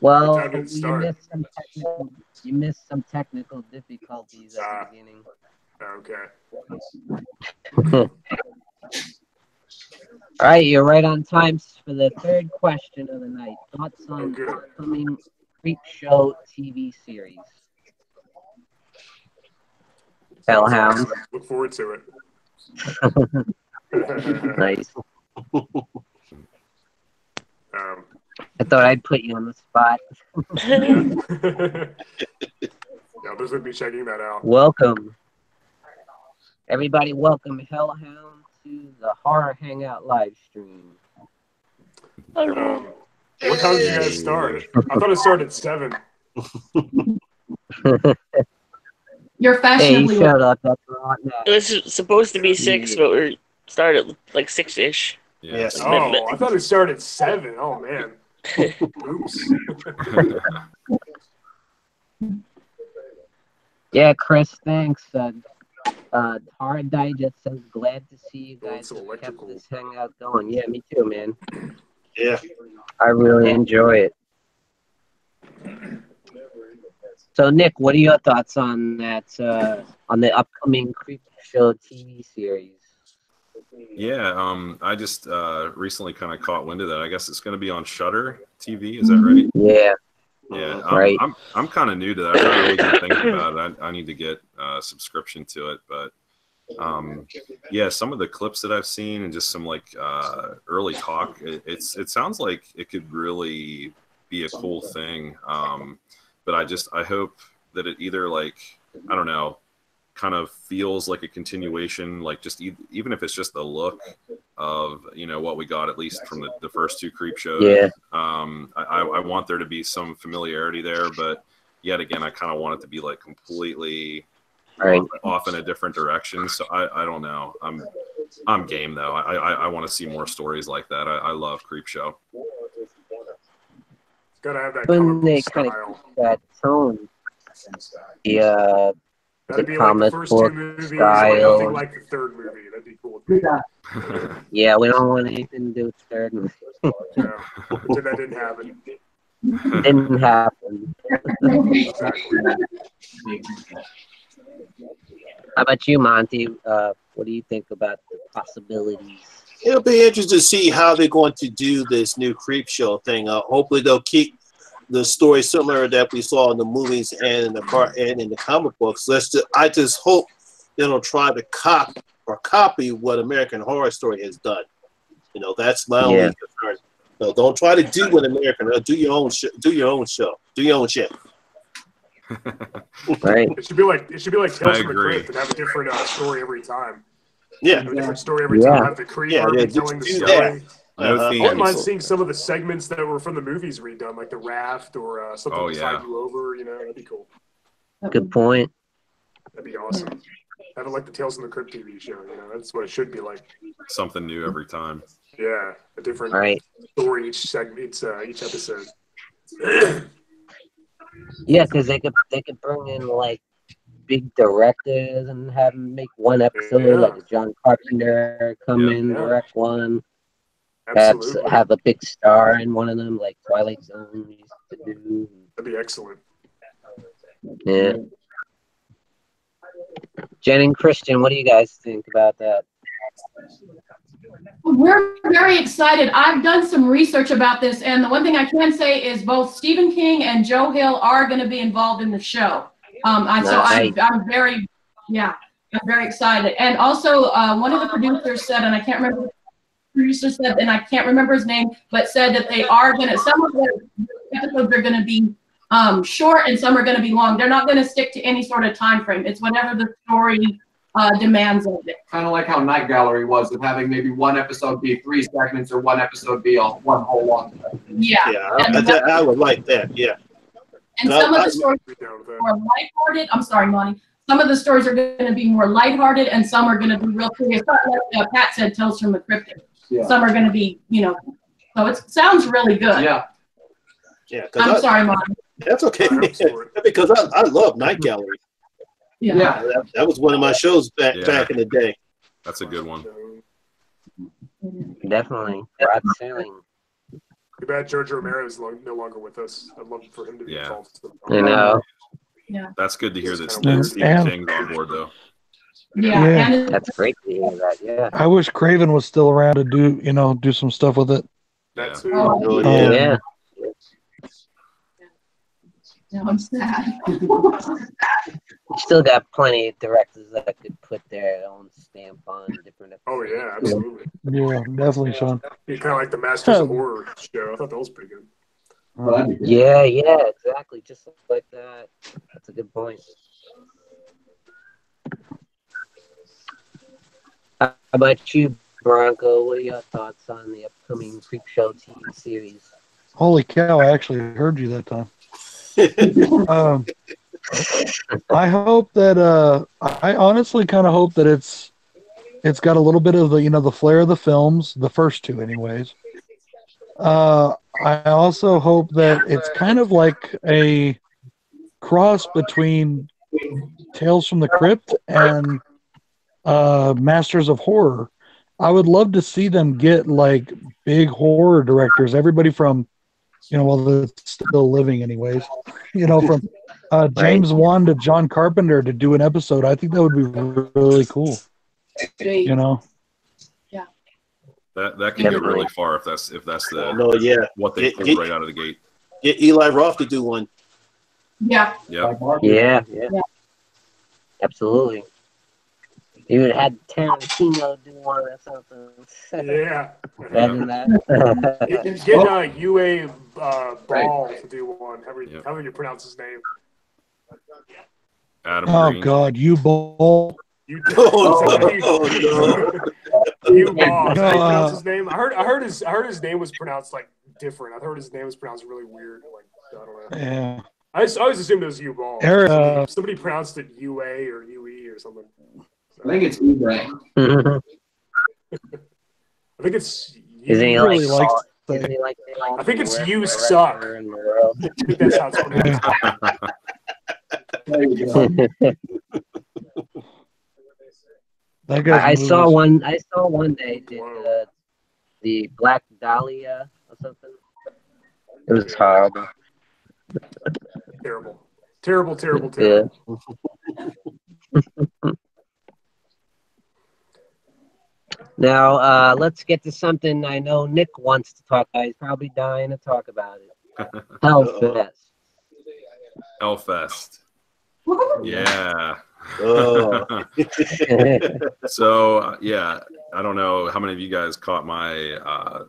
Well, What time did it start? you missed some technical difficulties at the beginning. Okay. All right, you're right on time for the third question of the night. Thoughts on good. upcoming Creepshow TV series? Hellhound. Awesome. Look forward to it. Nice. Um, I thought I'd put you on the spot. yeah, I'll definitely be checking that out. Welcome. Everybody, welcome Hellhound to the Horror Hangout live stream. What time did you guys start? I thought it started at 7. You're Hey, fashionably. shut up. That's right now. It was supposed to be 6, but we're started at like 6-ish. yeah. Yes. Oh, I thought it started at 7. Oh man. Oops. Yeah, Chris, thanks. Horror Digest says, glad to see you guys Some have kept electrical. this hangout going. Yeah, me too, man. Yeah. I really enjoy it. So, Nick, what are your thoughts on that, on the upcoming Creepshow TV series? Yeah, I just recently kind of caught wind of that. I guess it's going to be on Shudder TV. Is that right? Yeah, Yeah, right. I'm kind of new to that. I've not really been thinking about it. I need to get a subscription to it, but yeah, some of the clips that I've seen and just some like early talk, it sounds like it could really be a cool thing. But I hope that it either like, I don't know, kind of feels like a continuation, like just even if it's just the look of, you know, what we got at least from the first 2 Creepshows. Yeah. I want there to be some familiarity there, but yet again, I kind of want it to be like completely off in a different direction. So I don't know. I'm game though. I want to see more stories like that. I love Creepshow. Gotta have that When comic they book kind of style. keep that tone, the That'd be like the comic first book 2 movies, style. nothing like the 3rd movie. That'd be cool. Yeah, we don't want anything to do with third movie. Yeah. Pretend that didn't happen. Didn't happen. Exactly. How about you, Monty? What do you think about the possibilities? It'll be interesting to see how they're going to do this new Creepshow thing. Hopefully, they'll keep the story similar that we saw in the movies and in the comic books. I just hope they don't try to copy what American Horror Story has done. You know, that's my only concern. So don't try to do what American. Do your own show. Do your own shit. Right. It should be like Tales from the agree. Crypt and have a different story every time. Yeah. Have a different story every time. Have the creeper be telling the do story. that. No I wouldn't mind themes. seeing some of the segments that were from the movies redone, like the raft or something Oh, to yeah. tide you over. You know, that'd be cool. Good point. That'd be awesome. Have it like the Tales from the Crypt TV show. You know, that's what it should be like. Something new every time. Yeah, a different Right. story each segment, each episode. Yeah, because they could bring in like big directors and have them make one episode, Yeah. like a John Carpenter come in, Yeah. direct one. Absolutely. Have a big star in one of them, like Twilight Zone used to do. That'd be excellent. Yeah. Jen and Christian, what do you guys think about that? We're very excited. I've done some research about this, and the one thing I can say is both Stephen King and Joe Hill are going to be involved in the show. So I'm very, I'm very excited. And also, one of the producers said, and I can't remember, the producer said, and I can't remember his name, but said that they are going to, some of the episodes are going to be short and some are going to be long. They're not going to stick to any sort of time frame. It's whatever the story demands of it. Kind of like how Night Gallery was, of having maybe one episode be 3 segments or one episode be one whole long. Yeah. I would like that. Yeah. And some of the stories are more lighthearted. I'm sorry, Monty. Some of the stories are going to be more lighthearted, and some are going to be real serious. Like Pat said, Tales from the Cryptic. Yeah. Some are going to be, so it sounds really good. Yeah. Yeah. I'm sorry, Monty. That's okay. Because I love Night Gallery. Yeah. That was one of my shows back in the day. That's a good one. Definitely. Rod Serling. Too bad George Romero is no longer with us. I'd love for him to be involved. I know. Yeah. That's good to hear that Stephen King's on board, though. Yeah. That's great to hear that. Yeah. I wish Craven was still around to do some stuff with it. That too. Yeah. Now I'm sad. Still got plenty of directors that could put their own stamp on different episodes. Oh yeah, absolutely. Yeah, definitely, Sean. Kind of like the Masters of Horror show. I thought that was pretty good. Yeah, exactly. Just like that. That's a good point. How about you, Bronco? What are your thoughts on the upcoming Creepshow TV series? Holy cow! I actually heard you that time. I hope that I honestly kind of hope that it's got a little bit of the flair of the films, the first two anyways. I also hope that it's kind of like a cross between Tales from the Crypt and Masters of Horror. I would love to see them get like big horror directors, everybody from they're still living anyways. From James Wan to John Carpenter to do an episode. I think that would be really cool. Yeah. That can go really far if that's what they pulled right out of the gate. Get Eli Roth to do one. Yeah. Yeah. Absolutely. You would have had Tarantino do one or something. Yeah. Better than that. Get UA Ball to do one. How do you pronounce his name? Adam Green. God, U-Ball. U-Ball. How do you pronounce his name? I heard his name was pronounced like different. I heard his name was pronounced really weird. Like I don't know. Yeah. I always assumed it was U-Ball. Somebody pronounced it UA or UE or something. I think it's Ubre. I think it's. Isn't he really like? I think it's You Suck. I think that's how it's pronounced. I saw one day the Black Dahlia or something. It was horrible. Terrible. Yeah. Now, let's get to something I know Nick wants to talk about. He's probably dying to talk about it. Hellfest. Hellfest. Yeah. So, I don't know how many of you guys caught my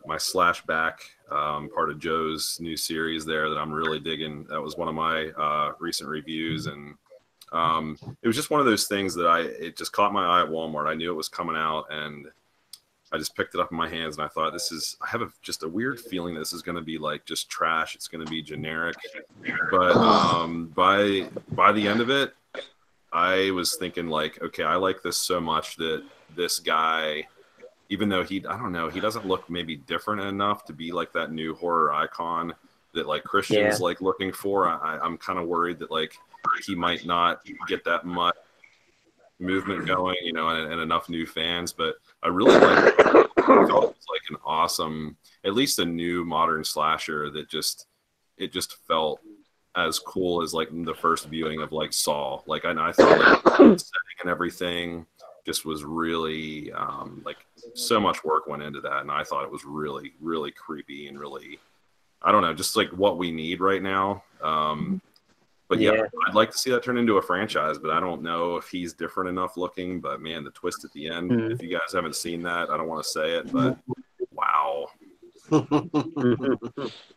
my Slashback part of Joe's new series there that I'm really digging. That was one of my recent reviews, and it was just one of those things that it just caught my eye at Walmart. I knew it was coming out, and I just picked it up in my hands, and I thought, I have just a weird feeling this is going to be like just trash. It's going to be generic. But by the end of it, I was thinking like, okay, I like this so much that this guy, even though he doesn't look maybe different enough to be like that new horror icon that like Christian's like looking for. I'm kind of worried that like he might not get that much movement going, and enough new fans, but I really like it. I thought it was like an awesome, at least a new modern slasher that just felt as cool as like the first viewing of like Saw. Like I thought like the setting and everything just was really like so much work went into that, and I thought it was really, really creepy and really, I don't know, just like what we need right now. But yeah, I'd like to see that turn into a franchise, but I don't know if he's different enough looking. But man, the twist at the end, if you guys haven't seen that, I don't want to say it, but wow.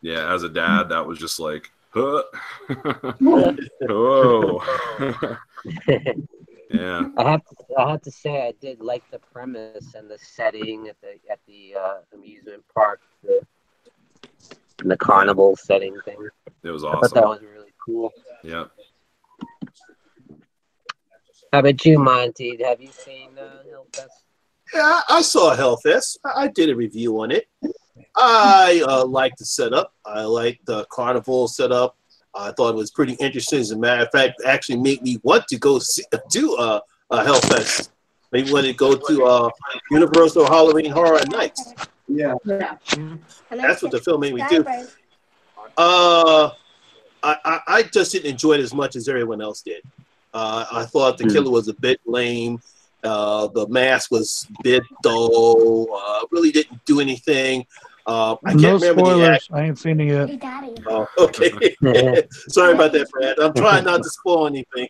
Yeah, as a dad, that was just like, huh. Oh. Yeah. I have to say I did like the premise and the setting at the amusement park, the carnival setting thing. It was I awesome. thought that was really cool. Yeah. How about you, Monty? Have you seen Hellfest? Yeah, I saw Hellfest. I did a review on it. I like the setup. I like the carnival setup. I thought it was pretty interesting. As a matter of fact, it actually made me want to go do a Hellfest. Maybe want to go to Universal Halloween Horror Nights. Yeah. That's what the film made me do. I just didn't enjoy it as much as everyone else did. I thought the killer was a bit lame. The mask was a bit dull. Really didn't do anything. I can't remember spoilers. the act. I ain't seen it yet. Oh, okay. Sorry about that, Brad. I'm trying not to spoil anything.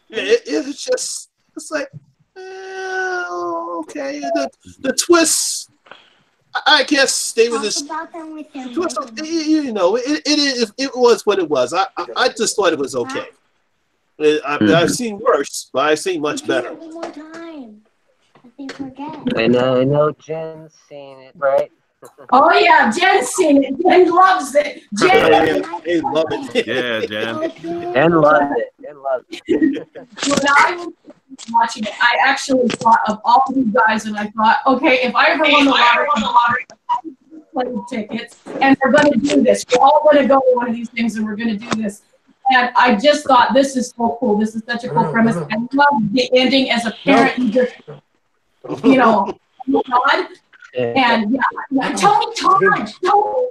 It's just, it's like, okay. The twists, I guess they were just, you know, it was what it was. I just thought it was okay. I've seen worse, but I've seen much better. One more time. Forget. I know Jen's seen it, right? Oh yeah, Jen's seen it. Jen loves it. Jen, They love it. Yeah, Jen. Jen loves it. Jen loves it. when I was watching it, I actually thought of all of you guys, and I thought, okay, if I ever won the lottery, play tickets, and we're going to do this. We're all going to go to one of these things, and we're going to do this. And I just thought, this is so cool. This is such a cool premise. I love the ending as a parent. You just, you know, God. And yeah, Tony Todd, guys, Tony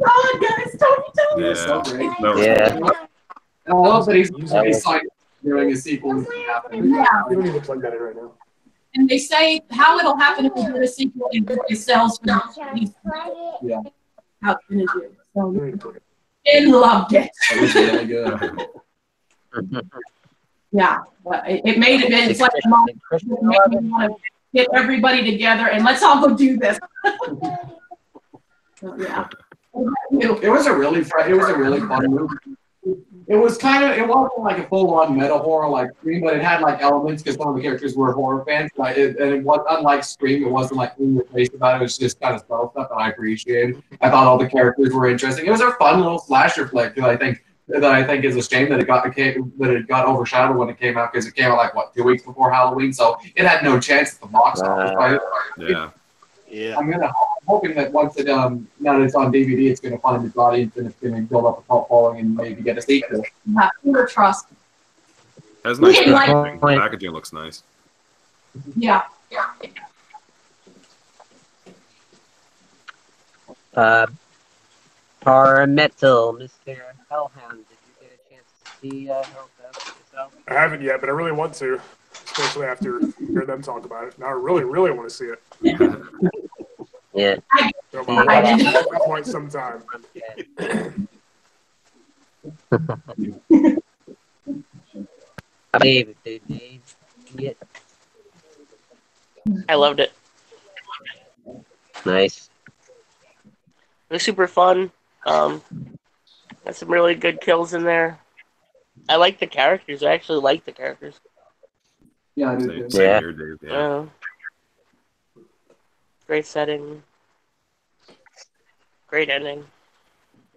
Todd. Yeah. I love that he's like doing a sequel. Yeah. You don't need to plug that in right now. And they say how it'll happen if we do a sequel and it sells for Yeah. how it's gonna do. So Jen loved it. That was really good. Yeah, but it made it. It's like a moment that made me want to get everybody together and let's all go do this. So, yeah. It was a really fun movie. It was it wasn't like a full-on meta horror like Scream, but it had like elements because some of the characters were horror fans. And it was unlike Scream. It wasn't like in your face about it. It was just kind of subtle stuff that I appreciated. I thought all the characters were interesting. It was a fun little slasher flick that I think is a shame that it got overshadowed when it came out because it came out like 2 weeks before Halloween, so it had no chance at the box office. Yeah. I'm hoping that once it now that it's on DVD, it's gonna find its audience and it's gonna build up a cult following and maybe get a sequel. Yeah, finger trust. Has nice didn't like- packaging. The packaging looks nice. Yeah. Parametal, Mr. Hellhound. Did you get a chance to see Hellfest yourself? I haven't yet, but I really want to, especially after hearing them talk about it. Now I really, really want to see it. Yeah. So my watch point sometime. Dave, did you see it? I loved it. Nice. It was super fun. Got some really good kills in there. I like the characters. I actually like the characters. Yeah, I do. Same too. Yeah. here, Dave. Yeah. Great setting. Great ending.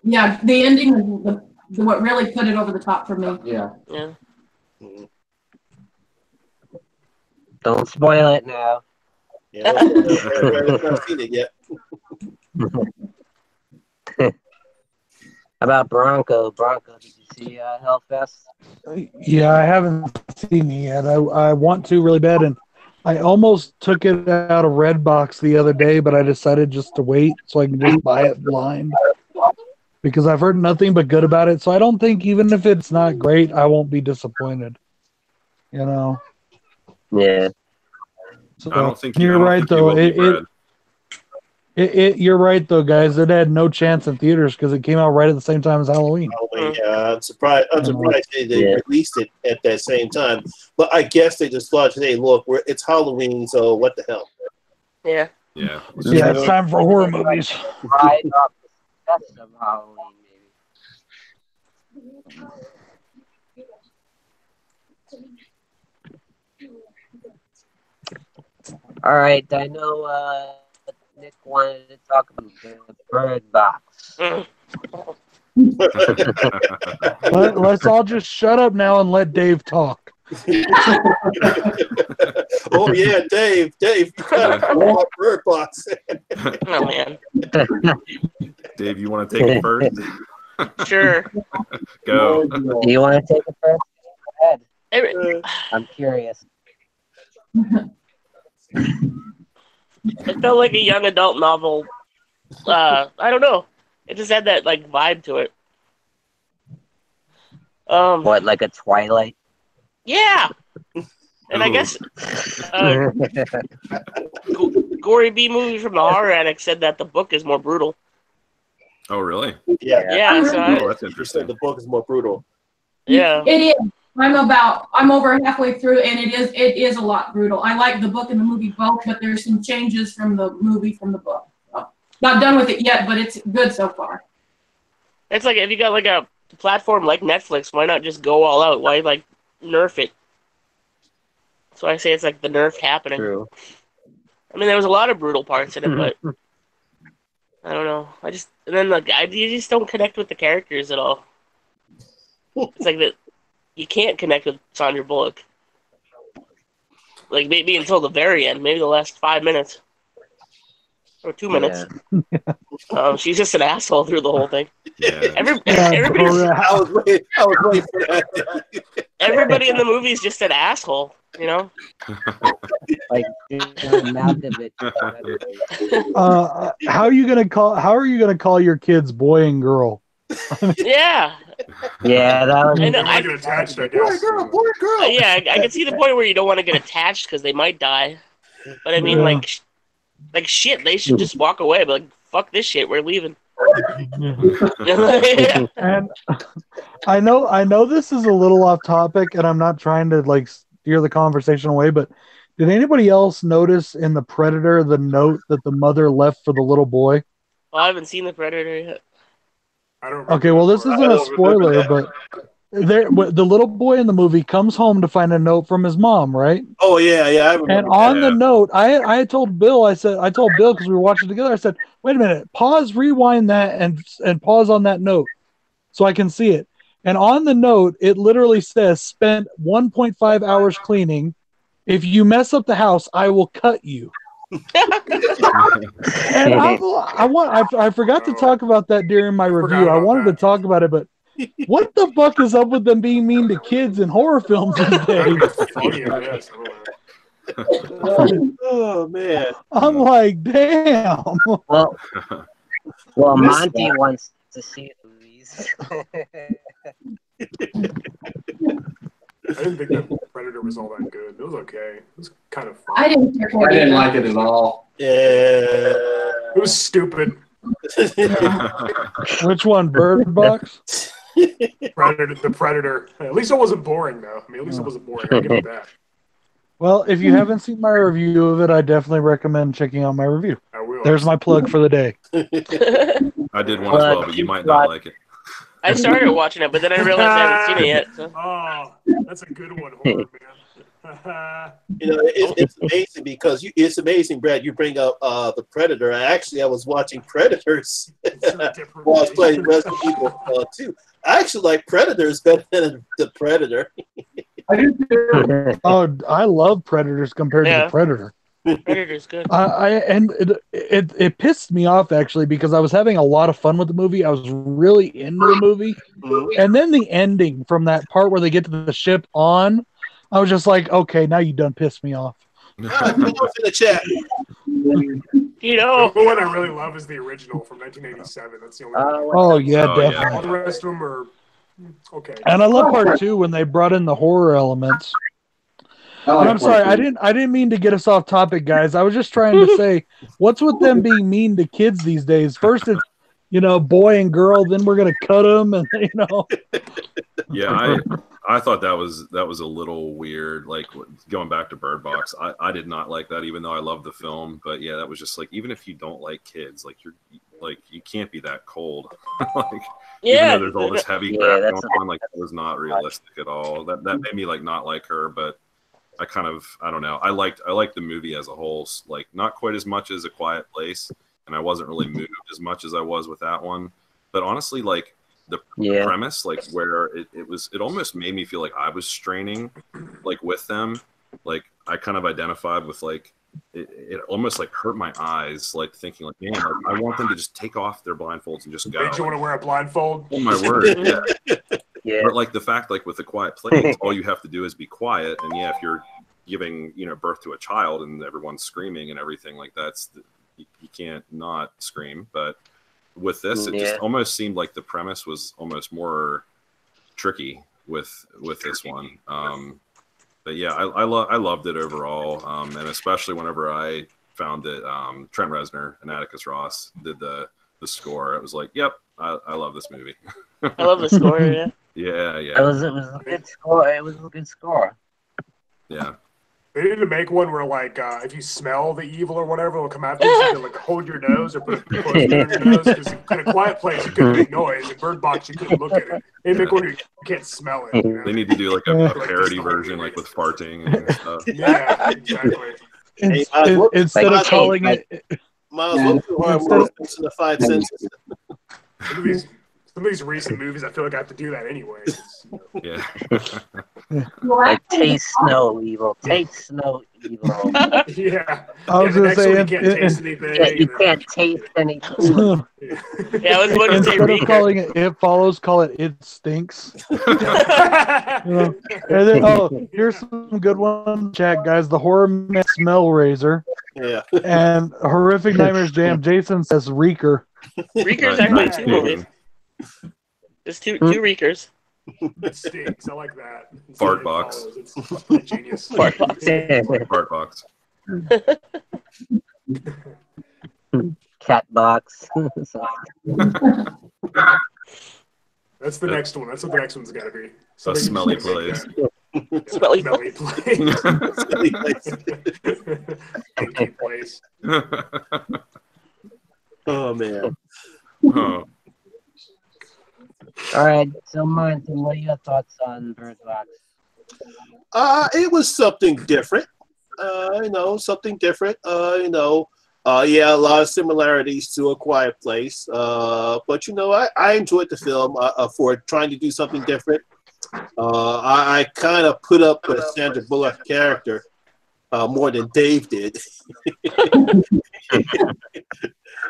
Yeah, the ending is what really put it over the top for me. Yeah. Yeah. Don't spoil it now. Yeah. I haven't seen it yet. How about Bronco? Bronco, did you see Hellfest? Yeah, I haven't seen it yet. I want to really bad, and I almost took it out of Redbox the other day, but I decided just to wait so I can just buy it blind. because I've heard nothing but good about it. So I don't think even if it's not great, I won't be disappointed. You know. Yeah. So I don't think you're right though. You're right though, guys. It had no chance in theaters because it came out right at the same time as Halloween. Yeah, I'm surprised. They released it at that same time. But I guess they just thought today, look, it's Halloween, so what the hell? Yeah. Yeah. Yeah, it's time for horror movies. Right off the steps of Halloween, maybe. All right, I know Nick wanted to talk about the Bird Box. Let's all just shut up now and let Dave talk. Oh yeah, Dave, you got Bird Box. Oh man. Dave, you want to take it first? Sure. Go. Do you want to take it first? Go ahead. I'm curious. It felt like a young adult novel. I don't know. It just had that like vibe to it. What, like a Twilight? Yeah. And I guess Gory B movie from the Horror Addict said that the book is more brutal. Oh, really? Yeah. So that's interesting. The book is more brutal. Yeah. It is. I'm over halfway through, and it is a lot brutal. I like the book and the movie both, but there's some changes from the movie from the book. So, not done with it yet, but it's good so far. It's like if you got like a platform like Netflix, why not just go all out? Why like nerf it? So I say it's like the nerf happening. True. I mean, there was a lot of brutal parts in it, but I don't know. You just don't connect with the characters at all. It's like that. You can't connect with Sandra Bullock. Like maybe until the very end, maybe the last 5 minutes or 2 minutes. Yeah. She's just an asshole through the whole thing. Yeah. I was waiting for that. Everybody in the movie is just an asshole, you know. Like Malkovich. How are you gonna call your kids boy and girl? Yeah. Yeah, that was. I get attached, I guess. Boy, girl. Yeah, I can see the point where you don't want to get attached because they might die. But I mean, like shit, they should just walk away. But like, fuck this shit, we're leaving. And I know this is a little off topic, and I'm not trying to like steer the conversation away, but did anybody else notice in The Predator the note that the mother left for the little boy? Oh, I haven't seen The Predator yet. I don't. Okay, well, this isn't a spoiler, but the little boy in the movie comes home to find a note from his mom, right? Oh yeah. I remember and on the note, I told Bill, I told Bill because we were watching together. I said, "Wait a minute, pause, rewind that, and pause on that note, so I can see it." And on the note, it literally says, "Spent 1.5 hours cleaning. If you mess up the house, I will cut you." And I forgot to talk about that during my review. I wanted to talk about it, but what the fuck is up with them being mean to kids in horror films these days? Oh man, I'm like, damn. Well, Monty wants to see movies. I didn't think that Predator was all that good. It was okay. It was kind of fun. I didn't like it at all. Yeah. It was stupid. Which one, Bird Box? The Predator. At least it wasn't boring, though. I mean, at least it wasn't boring. I'll give it that. Well, if you haven't seen my review of it, I definitely recommend checking out my review. I will. There's my plug for the day. I did one as well, but you might not like it. I started watching it, but then I realized I haven't seen it yet. So. Oh, that's a good one, horror man. It's amazing because it's amazing, Brad. You bring up the Predator. I was watching Predators while I was playing Resident Evil 2. I actually like Predators better than the Predator. Oh, I love Predators compared to the Predator. Predator's good. It pissed me off actually because I was having a lot of fun with the movie. I was really into the movie, and then the ending from that part where they get to the ship on, I was just like, okay, now you done pissed me off. In the chat. You know. The one I really love is the original from 1987. That's the only one. Oh yeah, Oh, yeah. definitely. All the rest of them are okay. And I love part 2 when they brought in the horror elements. I And I'm sorry, I didn't mean to get us off topic, guys. I was just trying to say, what's with them being mean to kids these days? First it's, boy and girl, then we're gonna cut them, and Yeah, I thought that was a little weird. Like going back to Bird Box, I did not like that, even though I love the film. But yeah, that was just like, even if you don't like kids, like you can't be that cold. Like even though there's all this heavy crap going on, like that was not realistic at all. That made me like not like her, but I don't know. I liked the movie as a whole, like not quite as much as A Quiet Place, and I wasn't really moved as much as I was with that one. But honestly, like the premise, like where it almost made me feel like I was straining, like with them. Like I kind of identified with like it almost like hurt my eyes, like thinking like, man, like, I want them to just take off their blindfolds and just go. Did you want to wear a blindfold? Oh my word, yeah. Yeah. But like the fact, like with A Quiet Place, all you have to do is be quiet, and yeah, if you're giving birth to a child and everyone's screaming and everything like you can't not scream. But with this, it just almost seemed like the premise was almost more tricky with this one. But yeah, I loved it overall, and especially whenever I found that Trent Reznor and Atticus Ross did the score, it was like, yep, I love this movie. I love the score. Yeah. Yeah. It was a good score. It was a good score. Yeah. They need to make one where, like, if you smell the evil or whatever, it'll come after you. So you can, like, hold your nose or put a close near your nose. Because in A Quiet Place, you couldn't make noise. In Bird Box, you couldn't look at it. They make one where you can't smell it. They need to do, like, a parody version, like, with farting and stuff. Yeah, exactly. Instead of calling it... Miles, what's the horror in the 5 senses? Some of these recent movies, I feel like I have to do that anyway. Yeah. Like taste no evil. Taste no evil. Yeah. I was gonna say, you can't taste anything. You can't taste anything. Yeah, I was going to say instead of calling it follows, call it stinks. And then, here's some good one, chat guys. The Horror Man Smell Razor. Yeah. And Horrific Nightmares Jam. Jason says Reeker. Reeker's actually 2 movies. There's two Reekers. It stinks. I like that. Fart Box. It's genius. Fart Box. Fart Box. Cat Box. That's the next one. That's what the next one's got to be. A smelly place. Smelly place. Stinky place. Oh man. Oh. All right, so Monty, what are your thoughts on Bird Box? It was something different. Something different. Yeah, a lot of similarities to A Quiet Place. But I enjoyed the film for trying to do something different. I kind of put up with Sandra Bullock character more than Dave did.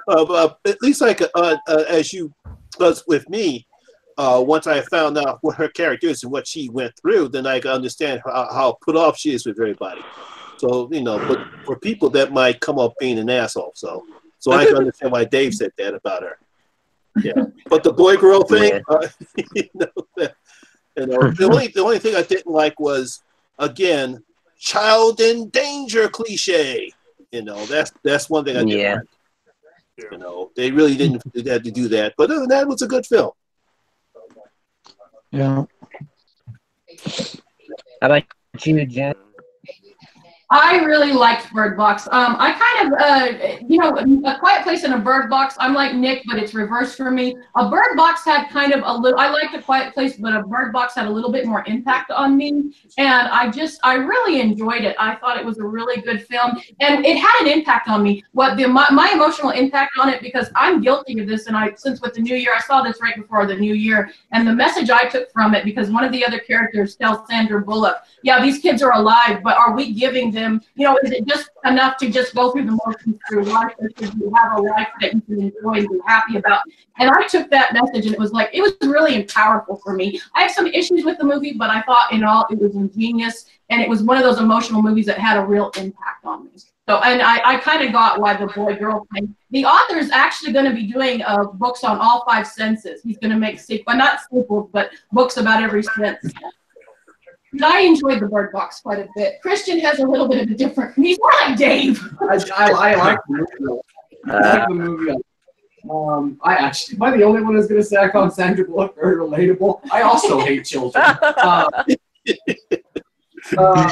At least as you was with me. Once I found out what her character is and what she went through, then I can understand how put off she is with everybody. So, but for people that might come up being an asshole. So I can understand why Dave said that about her. Yeah. But the boy-girl thing, the only thing I didn't like was, again, child in danger cliche. That's one thing I didn't like. They really didn't have to do that. But other than that, it was a good film. Yeah. How about you, Jen? I really liked Bird Box. I kind of, A Quiet Place and a Bird Box, I'm like Nick, but it's reversed for me. A Bird Box had kind of I liked A Quiet Place, but a Bird Box had a little bit more impact on me. And I really enjoyed it. I thought it was a really good film. And it had an impact on me. My emotional impact on it, because I'm guilty of this, and since with the new year, I saw this right before the new year, and the message I took from it, because one of the other characters tells Sandra Bullock, yeah, these kids are alive, but are we giving them them? You know, is it just enough to just go through the motions through life, or should you have a life that you can enjoy and be happy about? And I took that message, and it was really powerful for me. I have some issues with the movie, but I thought in all it was ingenious, and it was one of those emotional movies that had a real impact on me. So, and I kind of got why the boy-girl thing. The author is actually going to be doing books on all 5 senses. He's going to make not sequels, but books about every sense. And I enjoyed the Bird Box quite a bit. Christian has a little bit of a different. He's like Dave. I like the movie. I like the movie. Am I the only one who's going to say I found Sandra Bullock very relatable? I also hate children.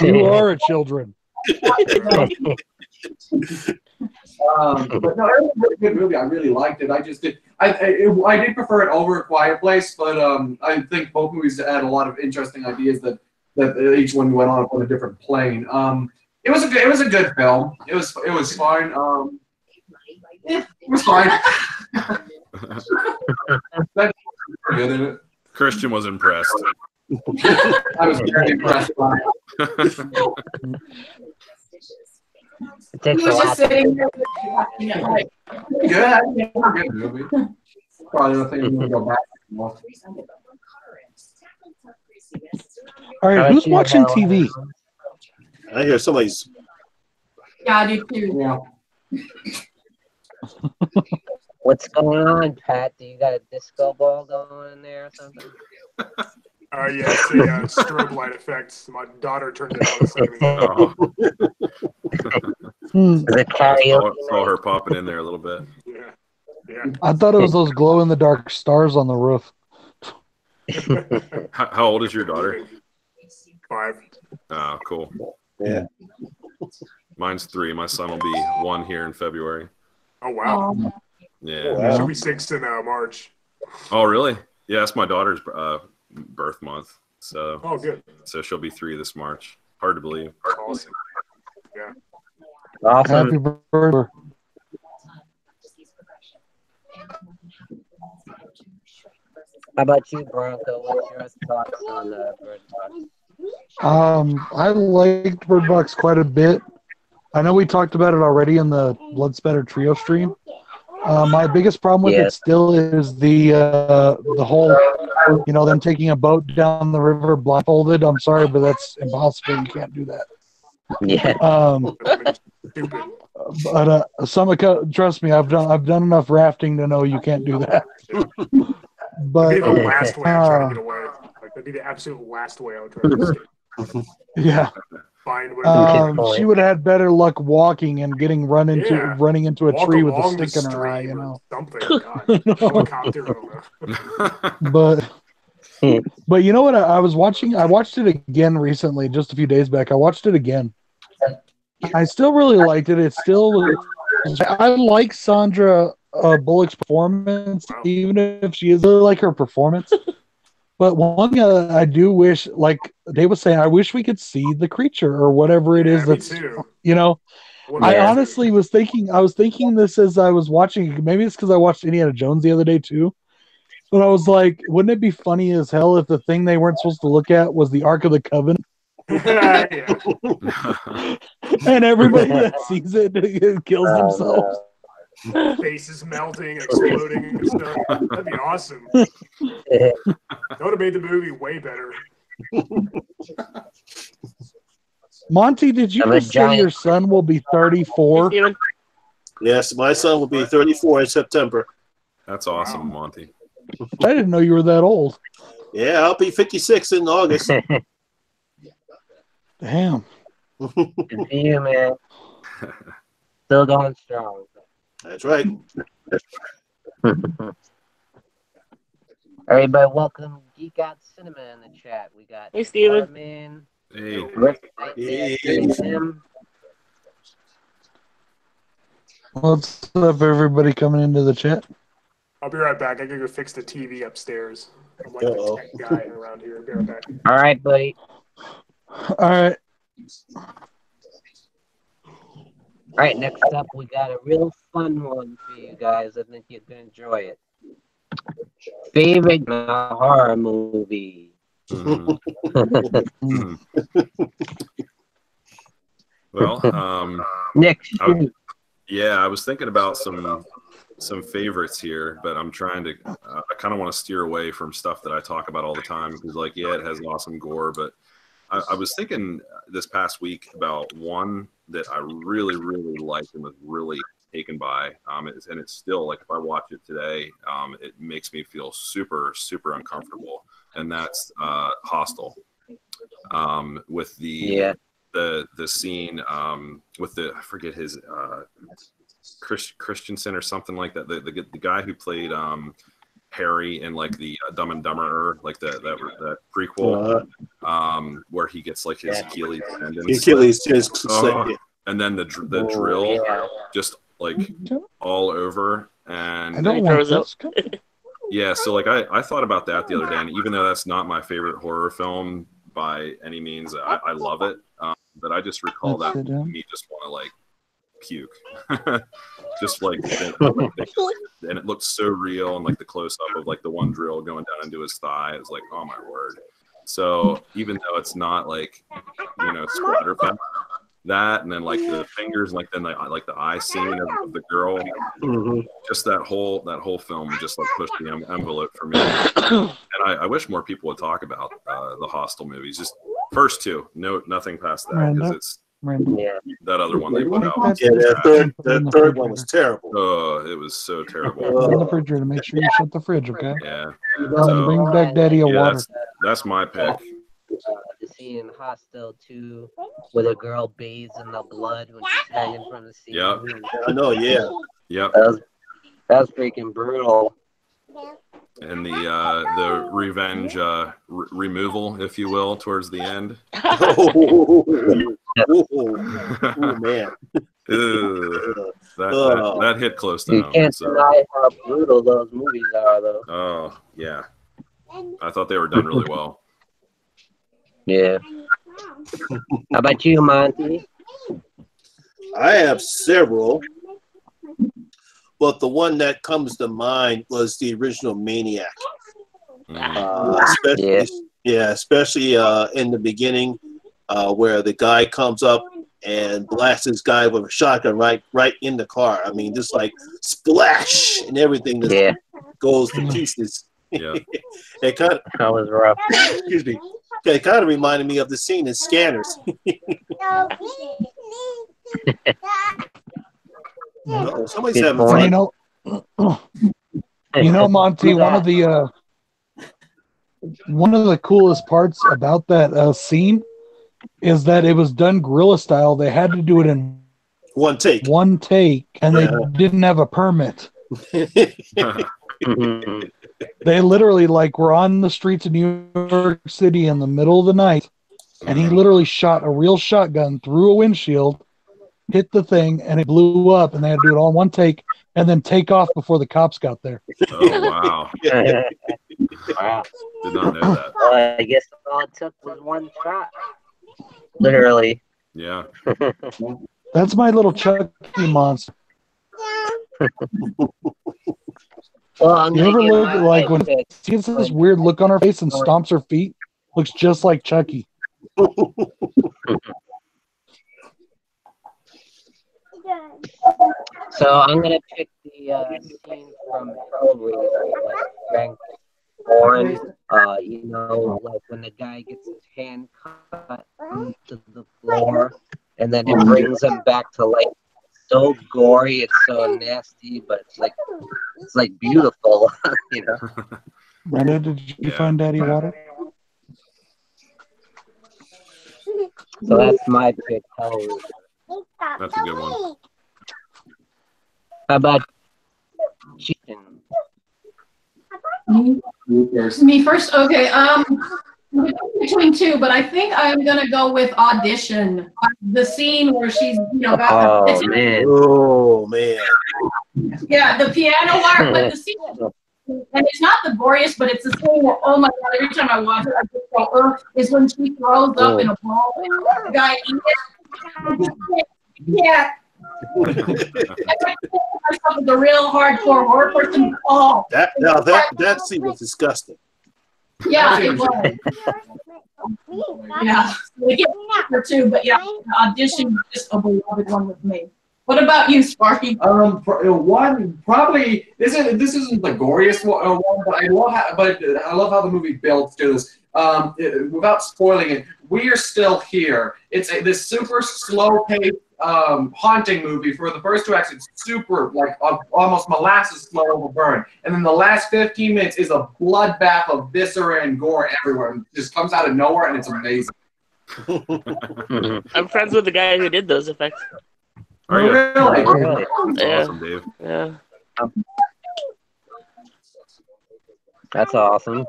You are a children. But no, it was a really good movie. I really liked it. I did prefer it over A Quiet Place, but I think both movies had a lot of interesting ideas that each one went on a different plane. It was a good film. It was fine. It was fine. That's good in it. Christian was impressed. I was very impressed by it. He was just sitting there watching it like, good. Good movie. Probably don't think I'm going to go back anymore. All right, who's watching TV? I hear somebody's. yeah, I do too. Yeah. What's going on, Pat? Do you got a disco ball going in there or something? Yeah, it's a strobe light effect. My daughter turned it on a second ago. Is it karaoke? Saw her popping in there a little bit. Yeah. I thought it was those glow-in-the-dark stars on the roof. How old is your daughter? 5. Oh, cool. Yeah. Mine's 3. My son will be 1 here in February. Oh, wow. Yeah. She'll be 6 in March. Oh, really? Yeah, that's my daughter's birth month. So. Oh, good. So she'll be 3 this March. Hard to believe. Awesome. Yeah. Awesome. Happy birthday. How about you, Bronco? What's your thoughts on Bird Box? I liked Bird Box quite a bit. I know we talked about it already in the Blood Spatter Trio stream. My biggest problem with it still is the whole, them taking a boat down the river blindfolded. I'm sorry, but that's impossible. You can't do that. Yeah. But trust me, I've done enough rafting to know you can't do that. But that'd be the last way I'm trying to get away. That'd be the absolute last way I would try to escape. Yeah. She would have had better luck walking and getting running into a tree with a stick in her eye, Something. God. Helicopter. But you know what? I watched it again recently, just a few days back. I watched it again. I still really liked it. I like Sandra Bullock's performance, even if she is really like her performance. But one thing I do wish, like Dave was saying, I wish we could see the creature or whatever it is that's, I honestly was thinking this as I was watching. Maybe it's because I watched Indiana Jones the other day too. But I was like, wouldn't it be funny as hell if the thing they weren't supposed to look at was the Ark of the Covenant? And everybody that sees it kills themselves. Faces melting, exploding, and stuff. That'd be awesome. That would have made the movie way better. Monty, did you just say your son will be 34? Yes, my son will be 34 in September. That's awesome, Monty. I didn't know you were that old. Yeah, I'll be 56 in August. Damn. Good for you, man. Still going strong. That's right. Everybody, welcome Geek Out Cinema in the chat. We got Hey, Steven. Carmen, Hey. Rick, Hey. What's up, everybody coming into the chat? I'll be right back. I gotta go fix the TV upstairs. I'm like the tech guy around here. I'll be right back. All right, buddy. All right. All right, next up, we got a real fun one for you guys. I think you're going to enjoy it. Favorite horror movie? Well, Well, Nick. I was thinking about some favorites here, but I'm trying to. I kind of want to steer away from stuff that I talk about all the time because, like, yeah, it has awesome gore, but I was thinking this past week about one that I really, really liked and was really taken by, and it's still, like, if I watch it today, it makes me feel super, super uncomfortable, and that's Hostel. With the scene with the, I forget his Christensen or something like that, the guy who played Harry in, like, the Dumb and Dumber, like that prequel, where he gets, like, his Achilles tendon, and then the drill just, like, all over, and I don't want this. yeah, so, like, I thought about that the other day, and even though that's not my favorite horror film by any means, I love it, but I just recall that me just want to, like, puke. Just like, and it looked so real, and, like, the close-up of, like, the one drill going down into his thigh, it was like, oh my word. So even though it's not, like, splatter fest, that, and then, like, the fingers, and, like, then like the eye scene of the girl, just that whole film just, like, pushed the envelope for me. And I wish more people would talk about the Hostel movies, just first two, nothing past that, because it's that other one they put out. Yeah, that third one was terrible. Oh, it was so terrible. In the refrigerator, make sure you shut the fridge, okay? Yeah. So, bring back Daddy a water. That's my pick. The scene in Hostel 2 where the girl bathes in the blood when she's hanging from the scene. Yep. I know, yeah. Yep. That was freaking brutal. And the revenge removal, if you will, towards the end. Oh man. That hit close to home. You can't deny how brutal those movies are, though. Oh, yeah. I thought they were done really well. Yeah. How about you, Monty? I have several, but the one that comes to mind was the original Maniac. Especially in the beginning, where the guy comes up and blasts this guy with a shotgun right in the car. I mean, just like splash, and everything just goes to pieces. Yeah. It kind of, that was rough. Excuse me. It kind of reminded me of the scene in Scanners. Somebody's having fun. You know, Monty, one of the coolest parts about that scene is that it was done guerrilla style. They had to do it in one take, and they didn't have a permit. They literally, like, were on the streets of New York City in the middle of the night, and he literally shot a real shotgun through a windshield, hit the thing, and it blew up, and they had to do it all in one take, and then take off before the cops got there. Oh, wow. Wow. Did not know that. I guess all it took was one shot. Literally. Yeah. That's my little Chucky monster. Well, you ever look at, like, when she gets this weird look on her face and stomps her feet? Looks just like Chucky. So I'm gonna pick the scene from Hellraiser, like Frank Warren. Like when the guy gets his hand cut into the floor, and then it brings him back to life. So gory, it's so nasty, but it's like beautiful, you know. Brenda, did you find Daddy water? So that's my pick. That's a good one. How about chicken? Me first? Okay. Between two, but I think I'm gonna go with Audition. The scene where she's, got Oh man. Yeah, the piano part, but the scene, and it's not the goriest, but it's the scene where, oh my god, every time I watch it, I just go, is when she throws up in a ball and the guy eats it. Yeah. Myself as a real hardcore horror person. Oh, that scene was disgusting. Yeah, it was. Yeah, so they get her too, but yeah, audition was just a beloved one with me. What about you, Sparky? One probably this isn't the goriest one, but I love how the movie builds to this. Without spoiling it, We Are Still Here. It's this super slow-paced haunting movie. For the first two acts, it's super almost molasses slow over burn, and then the last 15 minutes is a bloodbath of viscera and gore everywhere. It just comes out of nowhere, and it's amazing. I'm friends with the guy who did those effects. Are you? Really? That's awesome, Dave. Yeah. That's awesome.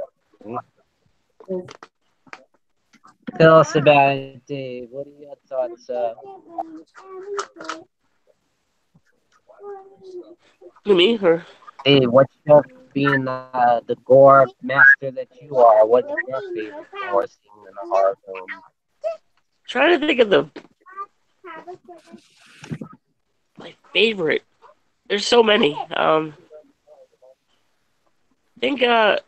Tell us about it, Dave. What are your thoughts? Me or? Dave, what's your being the gore master that you are? What's your favorite gore scene in a horror film? Trying to think of my favorite. There's so many. I think I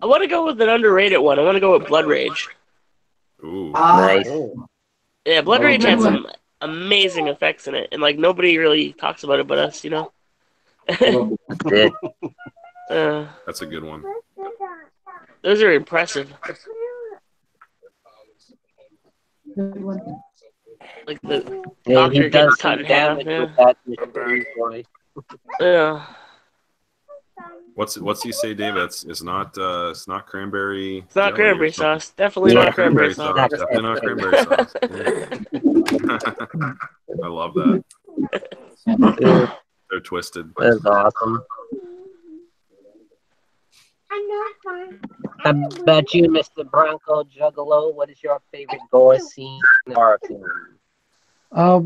want to go with an underrated one. I want to go with Blood Rage. Ooh. Nice. Yeah, Blood Rage had some amazing effects in it, and nobody really talks about it but us, you know. That's a good one. Those are impressive. Like the doctor gets cut in half. Yeah. What's he say, Dave? It's not cranberry. It's not cranberry sauce. Definitely not cranberry sauce. Definitely not cranberry sauce. I love that. They're twisted. That's awesome. How about you, Mr. Bronco Juggalo? What is your favorite gore scene in horror film?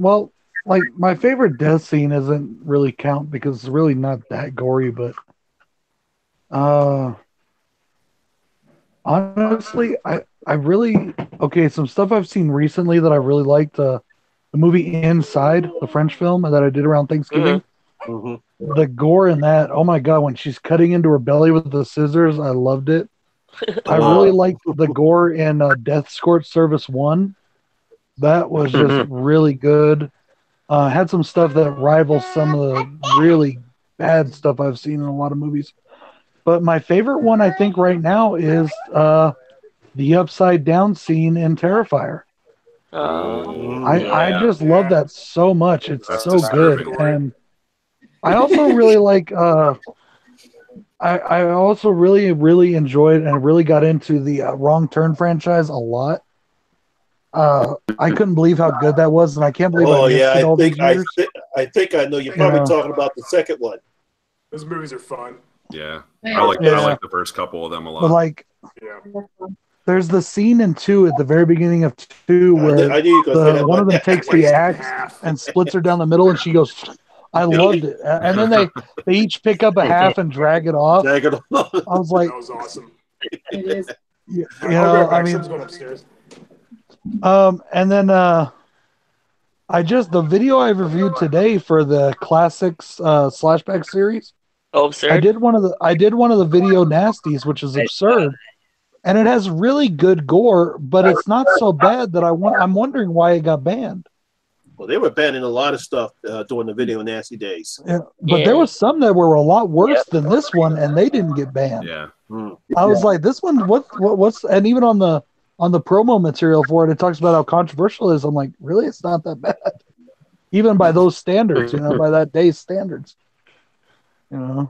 Well, my favorite death scene isn't really count because it's really not that gory, but honestly, I really some stuff I've seen recently that I really liked. The movie Inside, the French film that I did around Thanksgiving. Mm-hmm. The gore in that, oh my god, when she's cutting into her belly with the scissors, I loved it. I really liked the gore in Death Escort Service 1. That was just really good. Had some stuff that rivals some of the really bad stuff I've seen in a lot of movies. But my favorite one, I think, right now is the upside down scene in Terrifier. I just love that so much. It's so good. And I also really like I also really enjoyed and really got into the Wrong Turn franchise a lot. I couldn't believe how good that was, and I can't believe I think I know. You're probably talking about the second one. Those movies are fun. Yeah. I like the first couple of them a lot. But there's the scene in 2 at the very beginning of 2 where one of them takes the axe and splits her down the middle, and she goes, I loved it. And then they each pick up a half and drag it off. I was like, that was awesome. It is. You know, I mean, going upstairs. And then the video I reviewed today for the classics slashback series. Oh, absurd! I did one of the video nasties, which is absurd, and it has really good gore, but it's not so bad that I'm wondering why it got banned. Well, they were banning a lot of stuff during the video nasty days. Yeah, but there was some that were a lot worse than this one, and they didn't get banned. Yeah. I was like, this one, what's, and even on the promo material for it, it talks about how controversial it is. I'm like, really? It's not that bad. Even by those standards, by that day's standards. I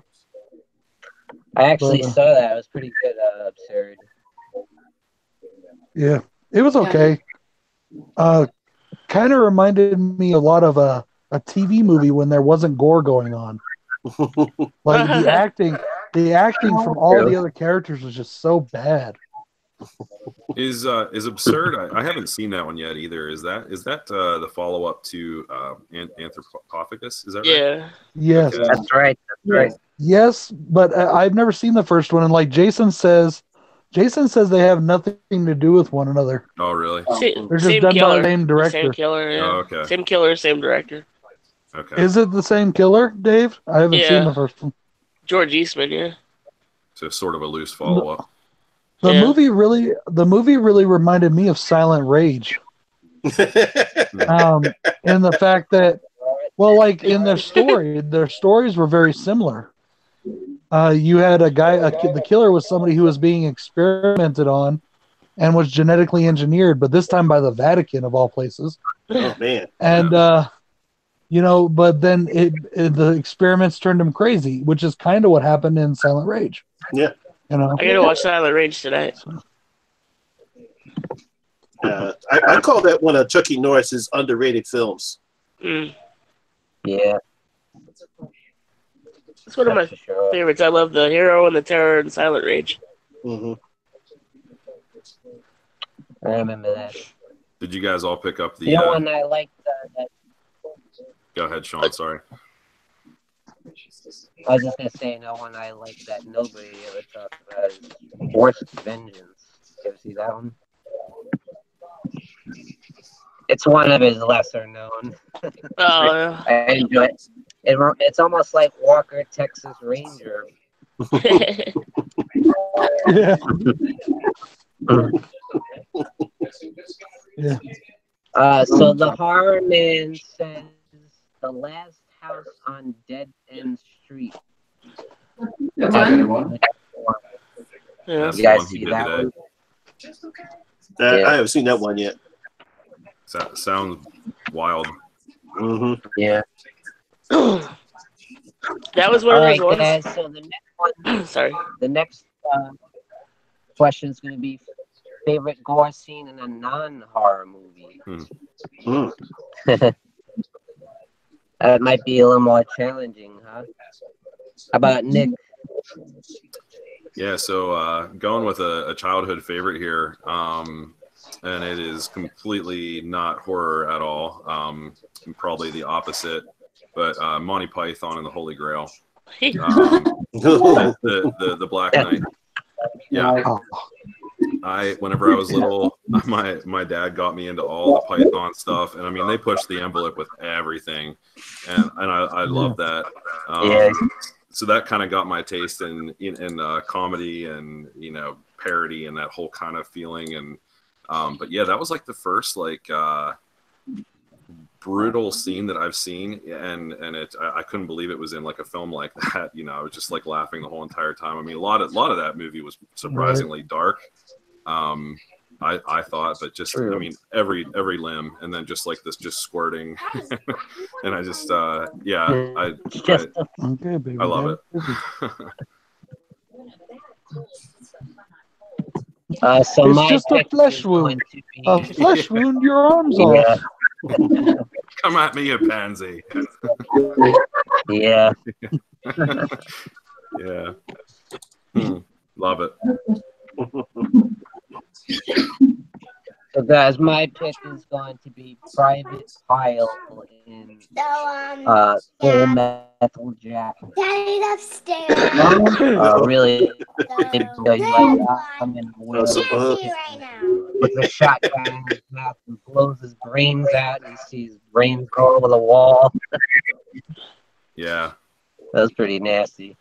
actually saw that. It was pretty good, absurd. Yeah, it was okay. Kind of reminded me a lot of a TV movie when there wasn't gore going on. Like the acting from all the other characters was just so bad. Is absurd? I haven't seen that one yet either. Is that the follow up to Anthropophagus? Is that right? Yeah. Yes, okay. That's right. Yes, but I've never seen the first one, and like Jason says they have nothing to do with one another. Oh, really? They're just done by the same director. Same killer. Yeah. Oh, okay. Same killer, same director. Okay. Is it the same killer, Dave? I haven't seen the first one. George Eastman, yeah. So sort of a loose follow up. The movie really reminded me of Silent Rage. In the fact that, well, like in their stories were very similar. You had a guy, the killer was somebody who was being experimented on and was genetically engineered, but this time by the Vatican of all places. Oh man! And you know, but then the experiments turned him crazy, which is kind of what happened in Silent Rage. Yeah, you know, I gotta watch Silent Rage tonight. I call that one of Chucky Norris's underrated films. Mm. Yeah. It's one of my favorites. I love the hero and the terror and Silent Rage. Mm-hmm. I remember that. Did you guys all pick up the? The one I liked. Go ahead, Sean. Sorry. I was just gonna say, no one I like that nobody ever talks about is Forced Vengeance. You ever see that one? It's one of his lesser known. Oh, yeah. I enjoy it. It's almost like Walker, Texas Ranger. Yeah. Yeah. So the horror man says The Last House on Dead End Street. That's a good one. Yeah. You guys see that one? I haven't seen that one yet. Sounds wild. Mm-hmm. Yeah. That was one of those ones. Guys, so the next one. Sorry. The next question is going to be favorite gore scene in a non-horror movie. That might be a little more challenging, huh? How about Nick? Yeah, so going with a childhood favorite here, and it is completely not horror at all. Probably the opposite, but Monty Python and the Holy Grail. The Black Knight. Yeah. Whenever I was little, my dad got me into all the Python stuff, and I mean they pushed the envelope with everything, and I love that. So that kind of got my taste in comedy and parody and that whole kind of feeling, and but yeah, that was like the first brutal scene that I've seen, and I couldn't believe it was in like a film like that. I was just like laughing the whole entire time. I mean, a lot of that movie was surprisingly dark. I thought, but just I mean every limb, and then just like this just squirting, and I just I love it. So it's my just a flesh wound. A flesh wound, your arms off. Come at me, you pansy. Yeah. Yeah. Love it. So guys, my pick is going to be Private Pile in Full Metal Jacket. Daddy upstairs. Really, I'm in the world right now. with a shotgun in his mouth and blows his brains out, and you see his brains go over the wall. Yeah. That was pretty nasty.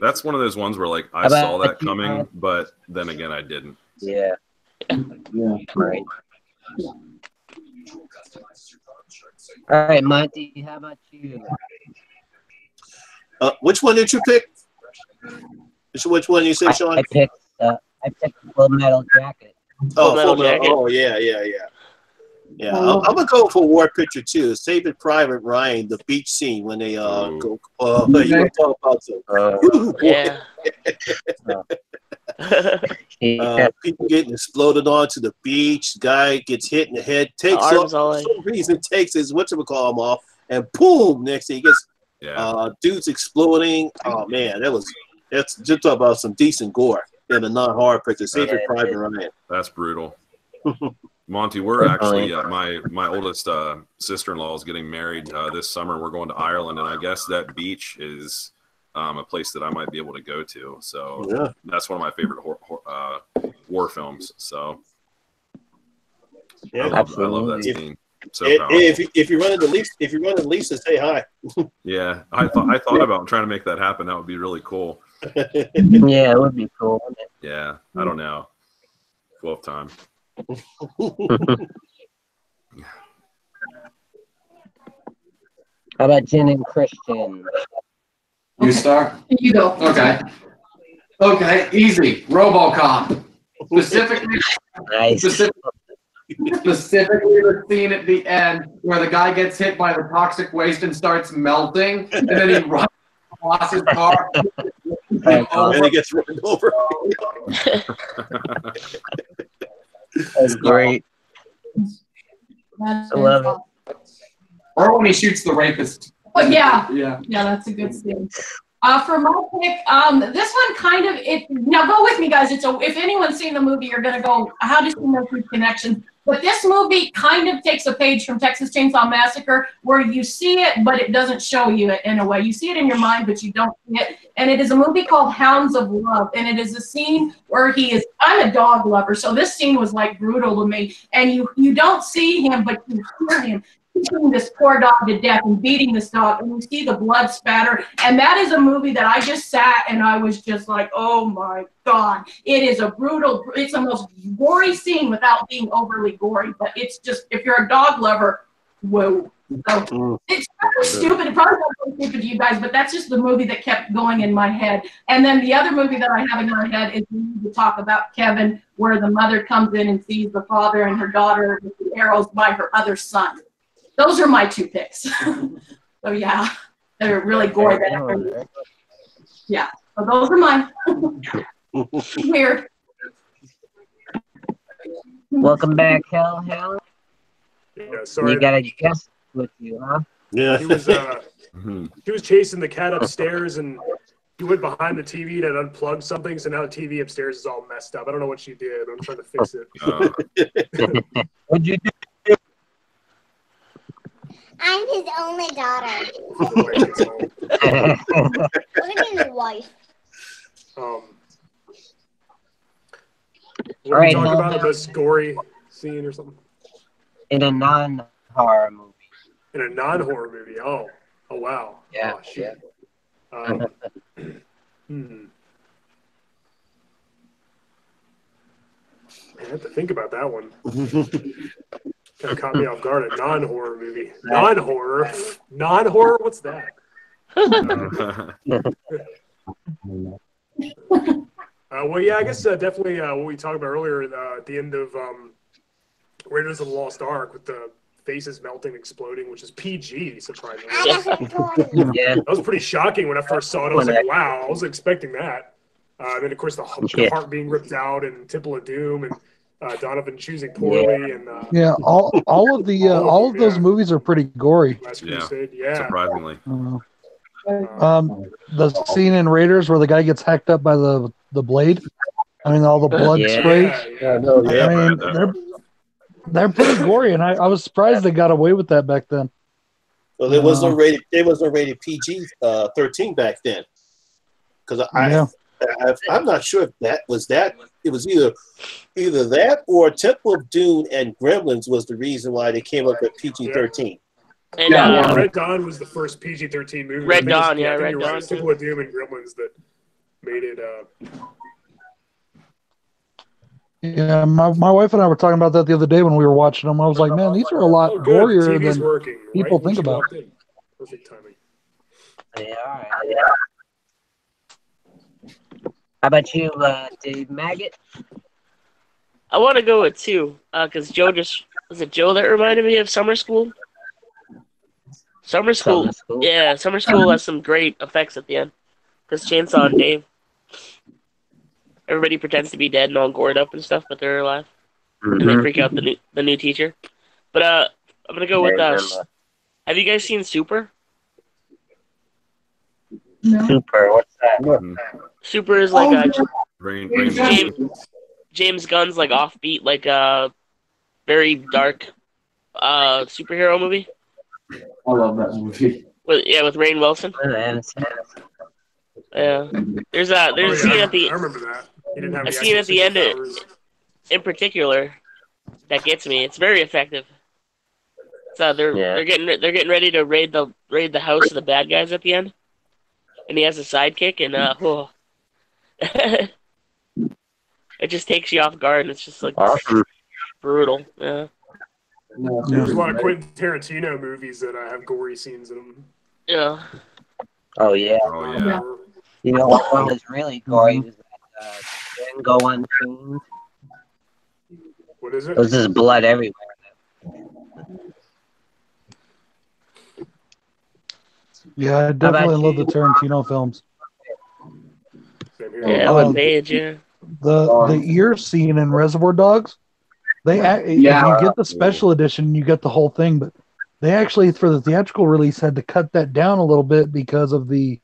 That's one of those ones where like I saw that coming, but then again I didn't. Yeah. Yeah. Right. All right, Monty, how about you? Which one did you pick? Which one you said, Sean? I picked Full Metal Jacket. Full Metal. Oh, yeah. Yeah, I'm gonna go for War Picture too. Saving Private Ryan, the beach scene when they go. You talk about yeah. People getting exploded onto the beach. Guy gets hit in the head. Takes off. For some reason, takes his whatchamacallit off, and boom! Next thing he gets dudes exploding. Oh man, that's just talk about some decent gore in a non-horror picture. Saving Private Ryan. That's brutal. Monty, we're actually my oldest sister-in-law is getting married this summer. We're going to Ireland, and I guess that beach is a place that I might be able to go to. So that's one of my favorite war films. So I love that scene. So if you're running the Lisa, say hi. Yeah, I thought about trying to make that happen. That would be really cool. Yeah, it would be cool. Wouldn't it? Yeah, I don't know. 12th time. How about Jen and Christian? You start? You go. Okay. Okay, easy. RoboCop. Specifically, Nice. specifically the scene at the end where the guy gets hit by the toxic waste and starts melting, and then he runs across his car. And he gets run over. That's great. That's I love it. Or when he shoots the rapist. But yeah, Yeah. that's a good scene. For my pick, this one kind of now go with me, guys. If anyone's seen the movie, you're gonna go, how does he make these connections? But this movie kind of takes a page from Texas Chainsaw Massacre, where you see it, but it doesn't show you it in a way. You see it in your mind, but you don't see it. And it is a movie called Hounds of Love, and it is a scene where I'm a dog lover, so this scene was like brutal to me. And you don't see him, but you hear him beating this poor dog to death and beating this dog, and you see the blood spatter. And that is a movie that I just sat and I was just like, oh my God. It's the most gory scene without being overly gory, but it's just, if you're a dog lover, whoa. So it's probably stupid. It probably sounds stupid to you guys, but that's just the movie that kept going in my head. And then the other movie that I have in my head is we need to talk about Kevin, where the mother comes in and sees the father and her daughter with the arrows by her other son. Those are my two picks. So yeah, they're really gory. Yeah, so those are mine. Weird. Welcome back, Hell. Yeah, sorry. You got a guest with you, huh? Yeah. He was chasing the cat upstairs, and he went behind the TV to unplug something, so now the TV upstairs is all messed up. I don't know what she did. I'm trying to fix it. What'd you do? I'm his only daughter. Look at his wife. What are we talking about? This gory scene or something? In a non-horror movie. In a non-horror movie? Oh wow. Yeah. Oh, shit. I have to think about that one. Kind of caught me off guard. A non-horror movie. Non-horror? Non-horror? What's that? Well, yeah, I guess definitely what we talked about earlier at the end of Raiders of the Lost Ark with the faces melting, exploding, which is PG, surprisingly. Yeah. That was pretty shocking when I first saw it. I was like, wow, I wasn't expecting that. Then, of course, the heart being ripped out and Temple of Doom and Donovan choosing poorly. And all of those movies are pretty gory. Last Crusade, yeah. Surprisingly. The scene in Raiders where the guy gets hacked up by the blade. I mean, all the blood sprays. I mean, they're pretty gory, and I was surprised they got away with that back then. Well, there was no rated PG-13 back then, because I'm not sure if that was that. It was either that or Temple of Doom and Gremlins was the reason why they came up with PG-13. And, Red Dawn was the first PG-13 movie. Red Dawn. Temple of Doom and Gremlins that made it. Yeah, my wife and I were talking about that the other day when we were watching them. I was like, man, these are a lot gorier than people think about. Perfect timing. Yeah. How about you, Dave Maggot? I want to go with two, because Joe was it Joe that reminded me of Summer School? Summer School. Yeah, Summer School has some great effects at the end. Because Chainsaw and Dave. Everybody pretends to be dead and all gored up and stuff, but they're alive. And they freak out the new teacher. But I'm going to go with have you guys seen Super? No. Super, what's that? Super is like James Gunn's like offbeat, like very dark superhero movie. I love that movie. With Rainn Wilson. Yeah, there's a scene at the. I remember that. A scene at the end, in particular, that gets me. It's very effective. So they're getting ready to raid the house of the bad guys at the end, and he has a sidekick, and It just takes you off guard. It's just like Awesome. brutal. Yeah. There's a lot of Quentin Tarantino movies that have gory scenes in them. Yeah. Oh yeah. Oh yeah. You know what one was really gory was that Django Unchained. What is it? There was just blood everywhere. Yeah, I definitely love the Tarantino films. Same here. Yeah, Ellen Page. Yeah. The ear scene in Reservoir Dogs. If you get the special edition, you get the whole thing, but they actually, for the theatrical release, had to cut that down a little bit because of the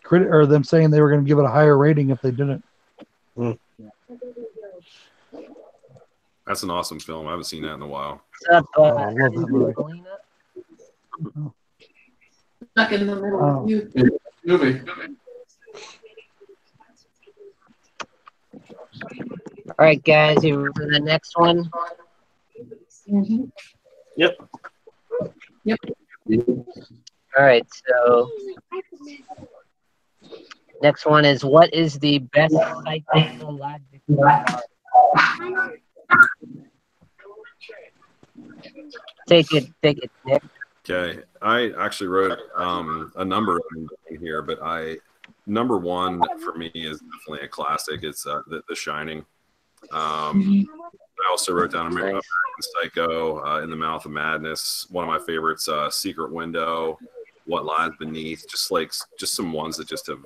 critic or them saying they were going to give it a higher rating if they didn't. That's an awesome film. I haven't seen that in a while. I love that movie. Stuck in the middle of you. Movie. All right, guys, you ready for the next one? Yep. All right, so next one is, what is the best psychological horror? Take it, Nick. Okay, I actually wrote a number of them in here, but number one for me is definitely a classic. It's The Shining. I also wrote down American Psycho, In the Mouth of Madness. One of my favorites, Secret Window, What Lies Beneath. Just some ones that just have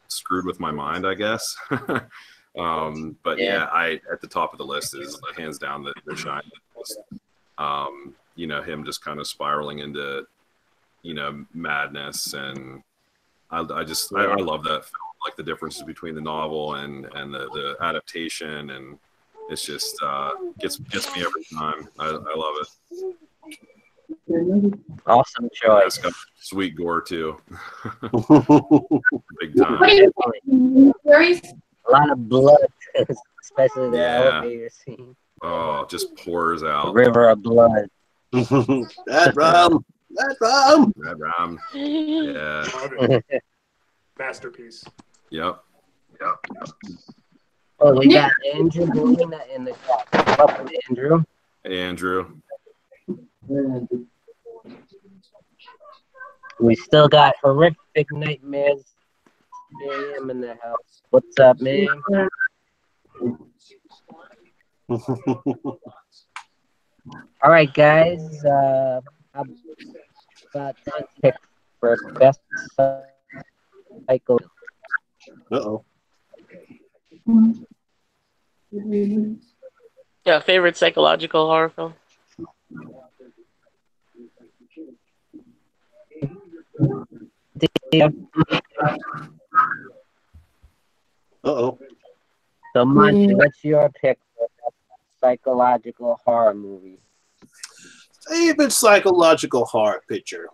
screwed with my mind, I guess. But yeah, at the top of the list is hands down The Shining. You know, him just kind of spiraling into, you know, madness, and I love that film. Like the differences between the novel and the adaptation, and it's just gets me every time. I love it. Awesome choice. It's got sweet gore too. Big time. A lot of blood, especially the elevator scene. Oh, just pours out. River of blood. That rum. Red Rum. Yeah. Masterpiece. Yep. Oh, we got Andrew in the chat. Welcome, Andrew. Hey, Andrew. We still got Horrific Nightmares. Miriam in the house. What's up, man? All right, guys. How about that pick for best psycho? Uh-oh. Yeah, favorite psychological horror film. Uh-oh. So, Monty, what's your pick for best psychological horror movie? Favorite psychological horror picture.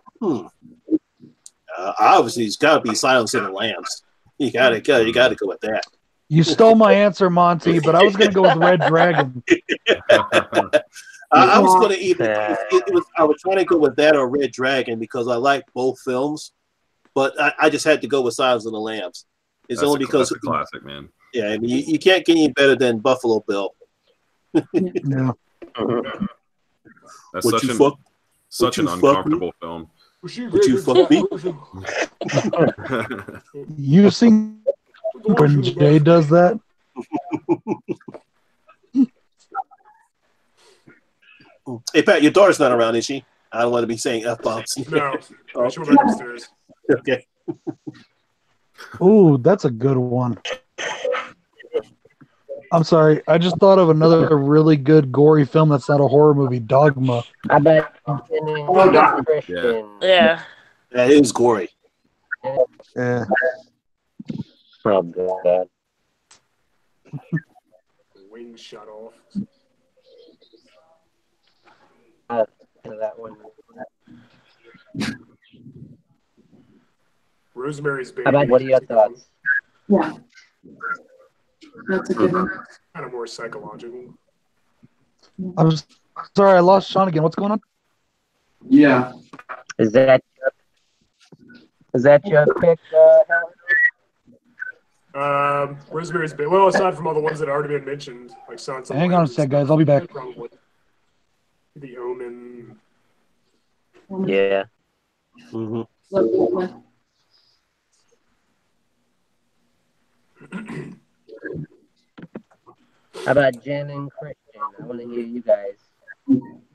Obviously, it's got to be Silence of the Lambs. You got to go with that. You stole my answer, Monty, but I was going to go with Red Dragon. I was going to I was trying to go with that or Red Dragon because I like both films, but I just had to go with Silence of the Lambs. It's only because that's a classic, man. Yeah, I mean, you can't get any better than Buffalo Bill. Yeah. That's such an uncomfortable film. Would you fuck me? You seen when Jay does that? Hey, Pat, your daughter's not around, is she? I don't want to be saying F-bombs. No. She went back upstairs. Okay. Ooh, that's a good one. I'm sorry. I just thought of another really good gory film that's not a horror movie, Dogma. I bet. Yeah. That is gory. Yeah. Oh, God. Wings shut off. That one. Rosemary's Baby. How about, what are your thoughts? Yeah. That's a good one. Kind of more psychological. I'm sorry, I lost Sean again. What's going on? Yeah. Is that your pick, Helen? Rosemary's Baby. Well, aside from all the ones that have already been mentioned, like Silence of the Hang on a Lambs sec, and guys. stuff, I'll be back. probably The Omen. Yeah. Mm-hmm. How about Jen and Christian? I want to hear you guys.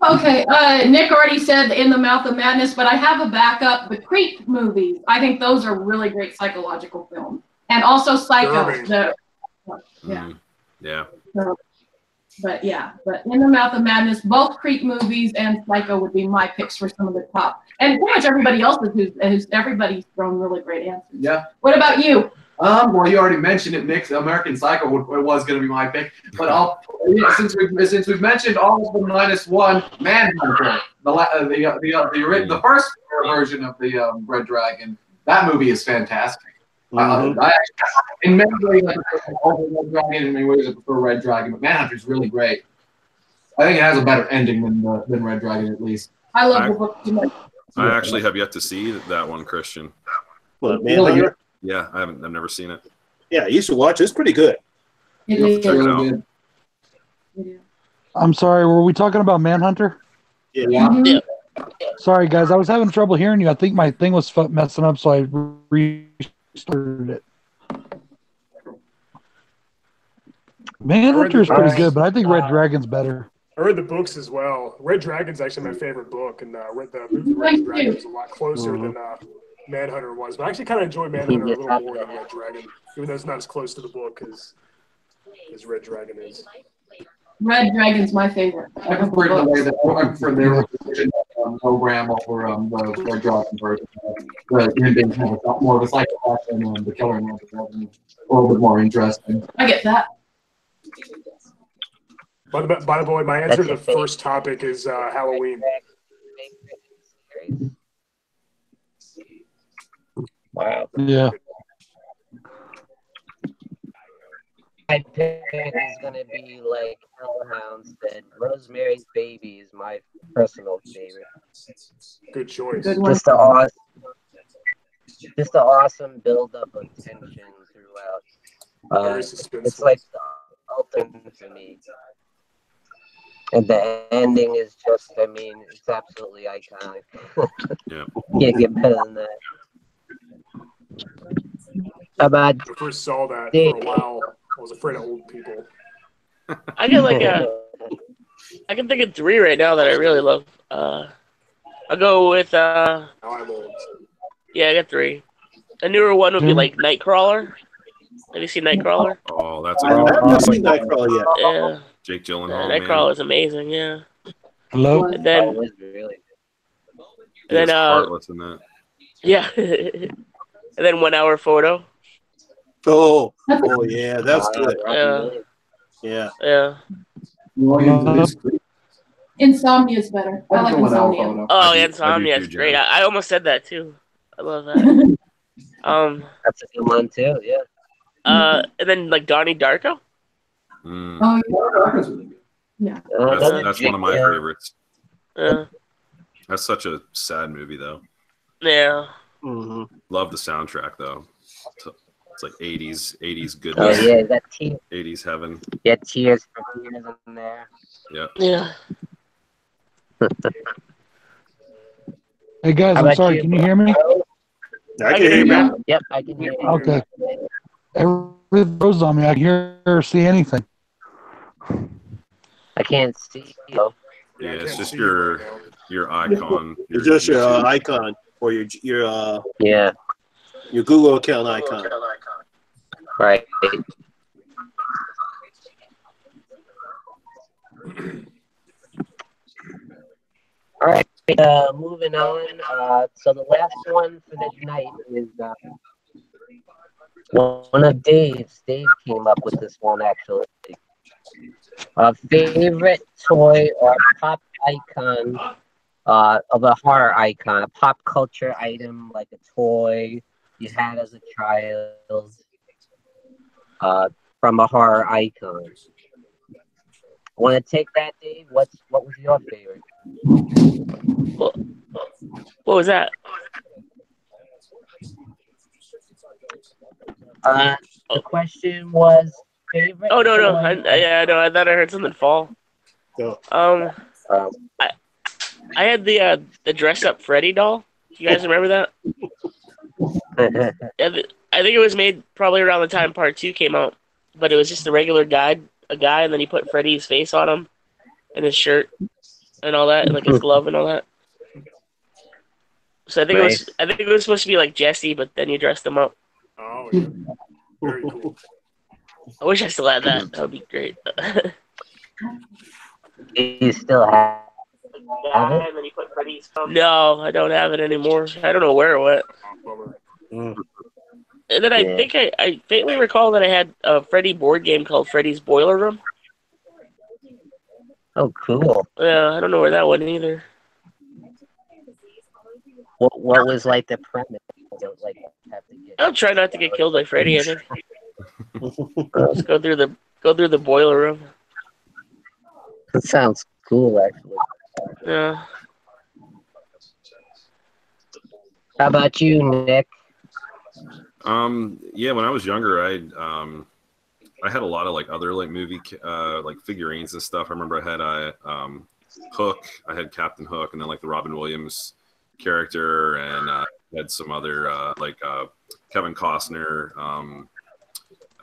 Okay, Nick already said In the Mouth of Madness, but I have a backup. The Creep movies. I think those are really great psychological films. And also Psycho. Yeah. But In the Mouth of Madness, both Creep movies and Psycho would be my picks for some of the top. And pretty much everybody else who's everybody's thrown really great answers. Yeah. What about you? Well, you already mentioned it, Nick. American Psycho was going to be my pick, but since we've mentioned all of them minus one, Manhunter, the first version of the Red Dragon. That movie is fantastic. In many ways, I prefer Red Dragon. In many ways, I prefer Red Dragon, but Manhunter is really great. I think it has a better ending than Red Dragon, at least. I love the book too much. I actually have yet to see that one, Christian. What, Manhunter? Yeah, I've never seen it. Yeah, you should watch it. It's pretty good. It is really good. I'm sorry, were we talking about Manhunter? Yeah. Sorry, guys, I was having trouble hearing you. I think my thing was messing up, so I restarted it. Manhunter is pretty good, but I think Red Dragon's better. I read the books as well. Red Dragon's actually my favorite book, and the movie Red Dragon was a lot closer than Manhunter was. But I actually kind of enjoy Manhunter a little more than Red Dragon, even though it's not as close to the book as Red Dragon is. Red Dragon's my favorite. I prefer the way that their version program over the Red Dragon version. The ending has a lot more of a psychopath and the killer and a little bit more interesting. I get that. By the way, my answer to the first topic is Halloween. Wow. Yeah. My pick is going to be like Hellhound said. Rosemary's Baby is my personal favorite. Good choice. Just an awesome build-up of tension throughout. It's like the ultimate for me. And the ending is just, I mean, it's absolutely iconic. Yeah. Can't get better than that. How about When I first saw that for a while, I was afraid of old people. I get like I can think of 3 right now that I really love. I'll go with Now I'm old. yeah, I got 3. A newer one would be like Nightcrawler. Have you seen Nightcrawler? Oh, that's a I good haven't one. seen Nightcrawler yet. Yeah. Jake Gyllenhaal, man. Nightcrawler is amazing, yeah. Hello? And then He is heartless in that. yeah. And then 1 Hour Photo. Oh yeah, that's good. Yeah. Yeah. Yeah. Insomnia is better. I like Insomnia. Oh, do Insomnia is too, great. Jen. I almost said that too. I love that. that's a good one too, yeah. And then like Donnie Darko. Mm. Oh, yeah. That's one of my favorites. Yeah. That's such a sad movie, though. Yeah. Mm-hmm. Love the soundtrack, though. It's like 80s goodness. Oh yeah, that 80s heaven. Yeah, Tears for Fears in there. Yeah. Yeah. Hey, guys, I'm sorry. Can you hear me? I can hear you. Yep, I can hear you. Okay. Everything froze on me. I can hear or see anything. I can't see you. Yeah, it's just your icon. It's just your icon or your Yeah, your Google account icon. right. All right, moving on. So the last one for this night is one of Dave's. Dave came up with this one, actually. Favorite toy or pop icon of a horror icon, a pop culture item, like a toy you had as a child from a horror icon. Want to take that, Dave? What was your favorite? What was that? The question was favorite. Oh no. I thought I heard something fall. Go. I had the dress up Freddy doll. You guys remember that? I think it was made probably around the time Part 2 came out, but it was just a regular guy, and then he put Freddy's face on him, and his shirt, and all that, and like his glove and all that. So I think it was supposed to be like Jesse, but then you dressed him up. Oh, yeah. Very cool. I wish I still had that. That would be great. You still have it? And then he put Freddy's. No, I don't have it anymore. I don't know where it went. And then I think I faintly recall that I had a Freddy board game called Freddy's Boiler Room. Oh, cool. Yeah, I don't know where that went either. What was like the premise? Like, I'll try not to get killed by Freddy. I think. Just go through the boiler room. That sounds cool, actually. Yeah. How about you, Nick? Yeah, when I was younger, I had a lot of like other like movie like figurines and stuff. I remember I had Hook. I had Captain Hook, and then like the Robin Williams character, and had some other like Kevin Costner.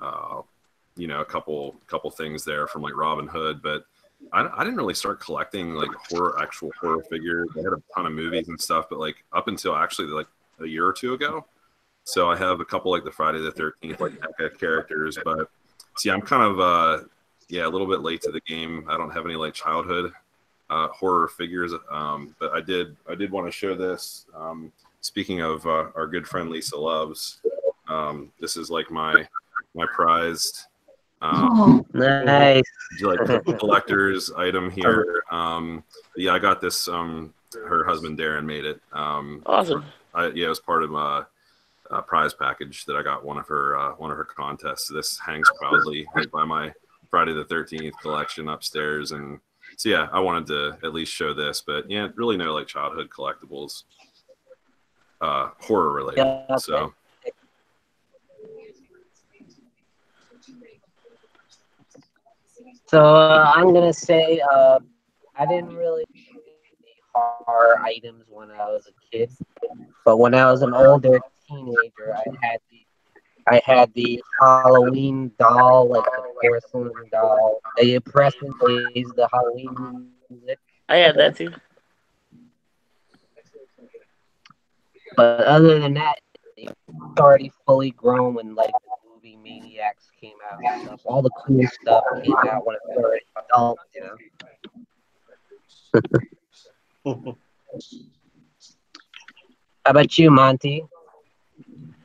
A couple things there from like Robin Hood, but I didn't really start collecting like actual horror figures. I had a ton of movies and stuff, but like up until actually like a year or two ago. So I have a couple like the Friday the 13th like NECA characters, but see, I'm kind of a little bit late to the game. I don't have any like childhood horror figures, but I did want to show this. Speaking of our good friend Lisa Loves, this is like my prized nice like collector's item here. Yeah, I got this. Her husband Darren made it. Awesome. It was part of a prize package that I got one of her contests. This hangs proudly like by my Friday the 13th collection upstairs, and so yeah, I wanted to at least show this. But yeah, really no like childhood collectibles, horror related. Yeah, okay. So. So I'm gonna say I didn't really see horror items when I was a kid, but when I was an older teenager, I had the Halloween doll, like the porcelain doll. You press and plays the Halloween music. I had that too. But other than that, it's already fully grown when like the movie Maniacs came out and stuff. All the cool stuff came out when it was already adult, How about you, Monty?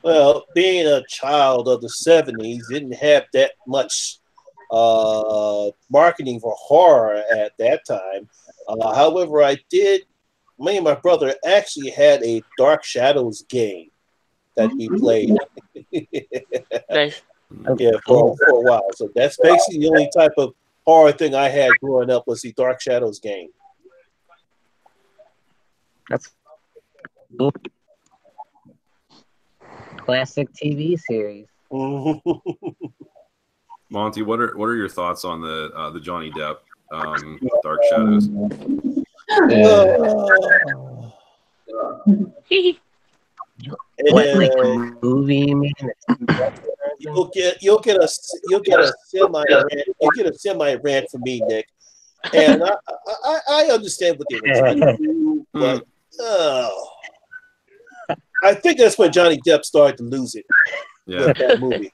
Well, being a child of the 70s, didn't have that much marketing for horror at that time. However, me and my brother actually had a Dark Shadows game that we played. Nice. Yeah, for a while. So that's basically the only type of horror thing I had growing up was the Dark Shadows game. That's cool. Classic TV series. Monty, what are your thoughts on the Johnny Depp Dark Shadows? What, like a movie? You mean? You'll get a semi rant from me, Nick. And I understand what they were trying to do, but I think that's when Johnny Depp started to lose it. Yeah, with that movie.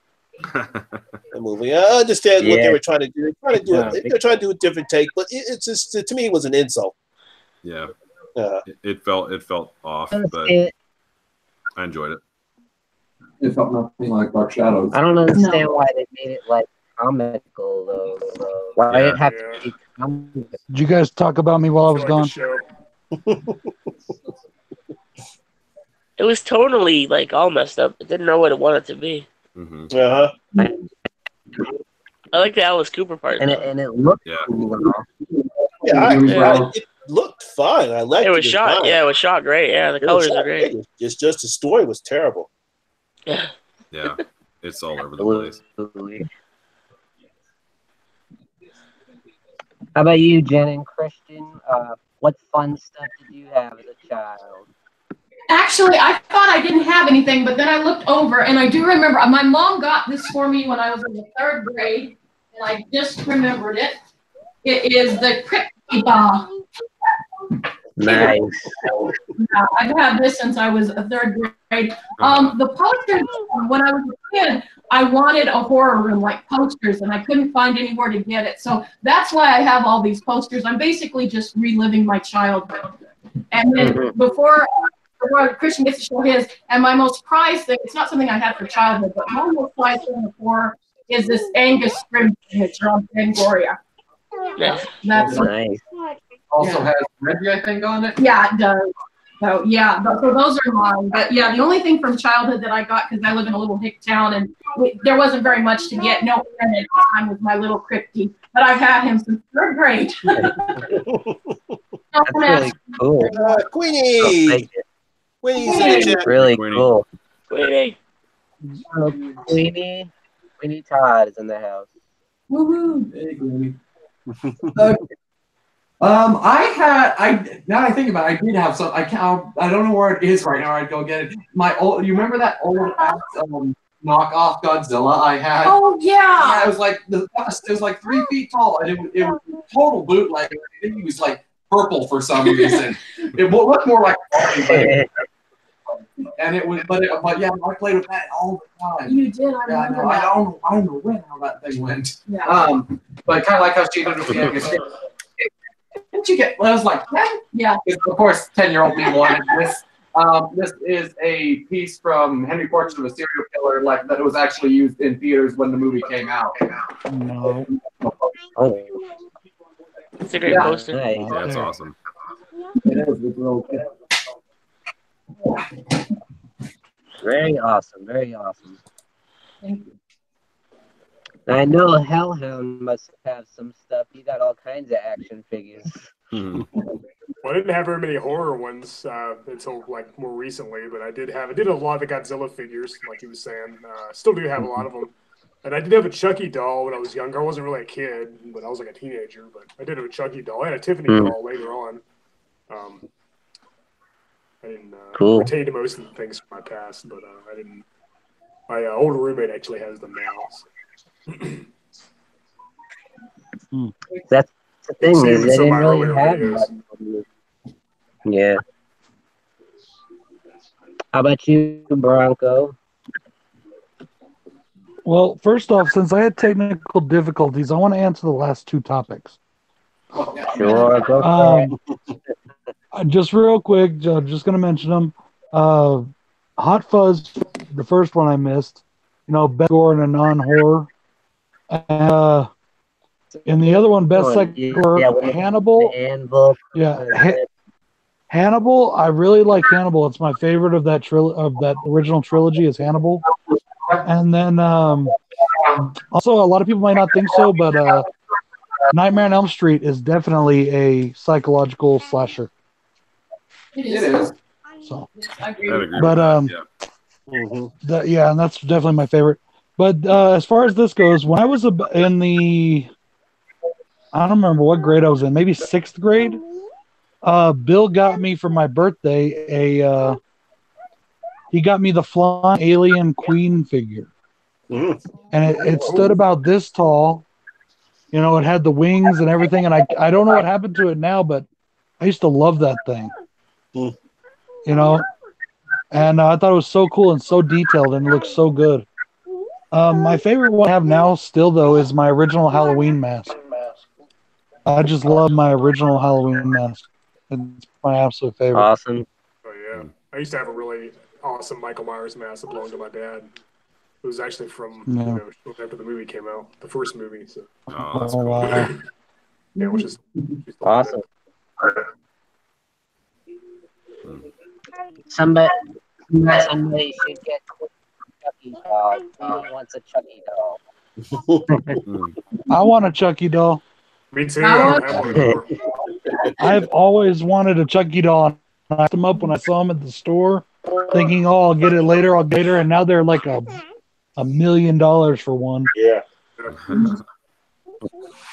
I understand what they were trying to do. They're trying to do a different take, but it's just, to me, it was an insult. Yeah, it felt off, but I enjoyed it. It felt nothing like Dark Shadows. I don't understand why they made it like comical though. Why did it have to be comical? Did you guys talk about me while I was gone? It was tonally like all messed up. It didn't know what it wanted to be. Mm-hmm. I like the Alice Cooper part. And it looked cool. It looked fine. I liked it. It was shot. Yeah, it was shot great. Yeah, the colors are great. It's just the story was terrible. Yeah. Yeah. It's all over the place. Absolutely. How about you, Jen and Christian? What fun stuff did you have as a child? Actually, I thought I didn't have anything, but then I looked over, and I do remember my mom got this for me when I was in the 3rd grade, and I just remembered it. It is the Creepshow. Nice. Yeah, I've had this since I was a 3rd grade. The posters, when I was a kid, I wanted a horror room like posters, and I couldn't find anywhere to get it. So that's why I have all these posters. I'm basically just reliving my childhood. And then before Christian gets to show his, and my most prized thing, it's not something I had for childhood, but my most prized thing before is this Angus Scrimm picture on Fangoria. Yeah. That's Nice. Also has Reggie, I think, on it. Yeah, it does. So yeah, so those are mine. But yeah, the only thing from childhood that I got, because I live in a little hick town and there wasn't very much to get. No internet at the time, was my little Crypty. But I've had him since 3rd grade. That's really cool. Queenie. Queenie's in the chat. Really Queenie. cool. Queenie. Queenie Todd is in the house. Woohoo! Hey, Queenie. Now I think about it, I did have some. I don't know where it is right now. I'd go get it. You remember that old knockoff Godzilla I had? Oh yeah. Yeah, it was like it was like 3 feet tall, and it was total bootleg. I think he was like purple for some reason. It looked more like and it was, but yeah, I played with that all the time. You did. I Yeah, remember no, that. I don't know when how that thing went. Yeah. But kind of like how she did with the Angus. Didn't you get? I was like, Yeah. of course, 10-year-old me wanted this. This is a piece from Henry Portrait of a Serial Killer, like that was actually used in theaters when the movie came out. No. Oh, It's a great Yeah. poster. nice. Yeah, that's awesome. It is. It's real good. Very awesome. Very awesome. Thank you. I know Hellhound must have some stuff. You got all kinds of action figures. Mhm. Well, I didn't have very many horror ones until like more recently, but I did a lot of the Godzilla figures, like he was saying. Still do have a lot of them. And I did have a Chucky doll when I was younger. I wasn't really a kid, but I was like a teenager. But I did have a Chucky doll. I had a Tiffany doll later on. I didn't retain to most of the things from my past, but I didn't. My older roommate actually has them now. So. That's the thing. Same Is with they some of didn't my really earlier have videos. much. Yeah. How about you, Bronco? Well, first off, since I had technical difficulties, I want to answer the last 2 topics. Sure, go for it. Just real quick, just going to mention them. Hot Fuzz, the first one I missed. You know, best Gore in a non-horror. And the other one, best second horror, Hannibal. Yeah, Hannibal. I really like Hannibal. It's my favorite of that original trilogy is Hannibal. And then also a lot of people might not think so, but Nightmare on Elm Street is definitely a psychological slasher. It is. So, I'd agree but with that, yeah, and that's definitely my favorite. But as far as this goes, when I was in the, I don't remember what grade I was in, maybe 6th grade. Bill got me for my birthday he got me the flying alien queen figure. And it stood about this tall. You know, it had the wings and everything. And I don't know what happened to it now, but I used to love that thing. You know, and I thought it was so cool and so detailed and it looked so good. My favorite one I have now still, though, is my original Halloween mask. I just love my original Halloween mask. It's my absolute favorite. Awesome. Oh yeah, I used to have a really awesome Michael Myers mask that belonged to my dad. It was actually from after the movie came out, the first movie. So. Oh, that's cool. Wow. Yeah, which is Awesome. Somebody should get Chucky doll. Who wants a Chucky doll? I want a Chucky doll. Me too. I don't have one anymore. I've always wanted a Chucky doll. I asked them up when I saw them at the store, thinking, "Oh, I'll get it later. And now they're like a $1 million for one. Yeah.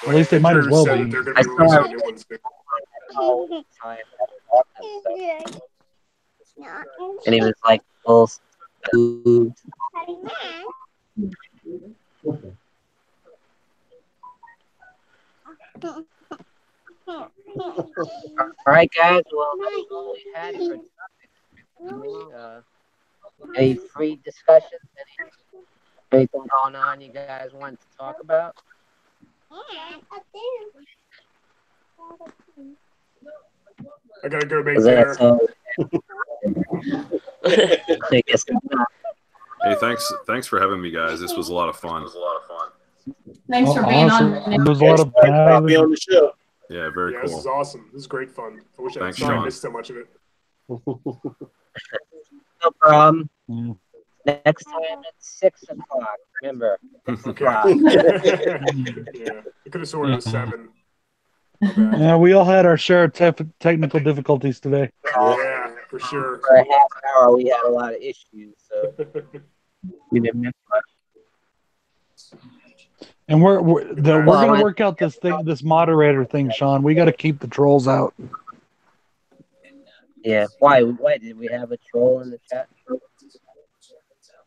At least they might as well Said be. they're gonna be releasing a new one soon. And he was like full food. All right, guys. Well, that's all we had for topics. Any free discussions? Anything going on you guys want to talk about? I gotta go make Is dinner. that I guess not. Hey, thanks for having me, guys. This was a lot of fun. Thanks for being Awesome. on. It was a lot of Be fun. on the show. Yeah, very Yeah, cool. this is awesome. This is great fun. I wish Thanks, I Sean. missed so much of it. No problem. Yeah. Next time at 6 o'clock. Remember, 6 Okay. o'clock. Yeah, I could have sworn it was 7. My bad. Yeah, we all had our share of technical difficulties today. Yeah, for sure. For a half hour, we had a lot of issues, so we didn't miss much. And we're gonna work out this moderator thing, Sean. We got to keep the trolls out. Yeah. Why did we have a troll in the chat?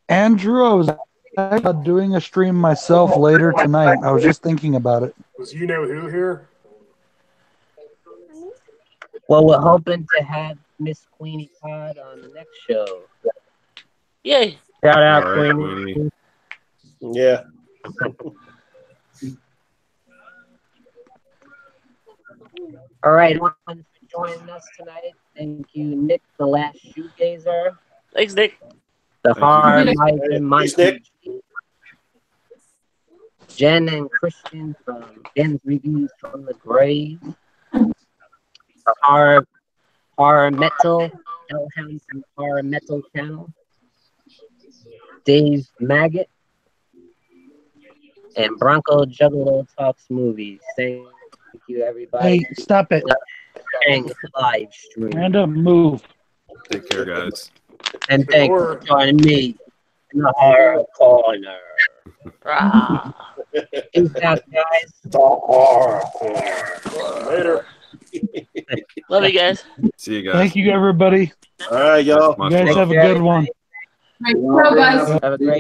Andrew, I was doing a stream myself later tonight. I was just thinking about it. Was you know who here? Well, we're hoping to have Miss Queenie Todd on the next show. Yay. Shout out, All right, Queenie. Queenie. Yeah. All right, everyone for joining us tonight. Thank you, Nick, the last shoegazer. Thanks, Nick. The Thank you. hard Nick. Mike and Thanks, Monty. Nick. Jen and Christian from Ben's Reviews from the Grave. The horror metal, Hellhound from the Horror Metal channel. Dave Maggot. And Bronco Juggalo Talks Movies. Thank you, everybody. Hey, stop it. Live stream. Random move. Take care, guys. And thank you for joining me in the horror corner. Ah. Peace out, guys. The horror corner. Later. Love you guys. See you guys. Thank you, everybody. All right, y'all. You guys Much love. have a good one. Right, so guys. Have a great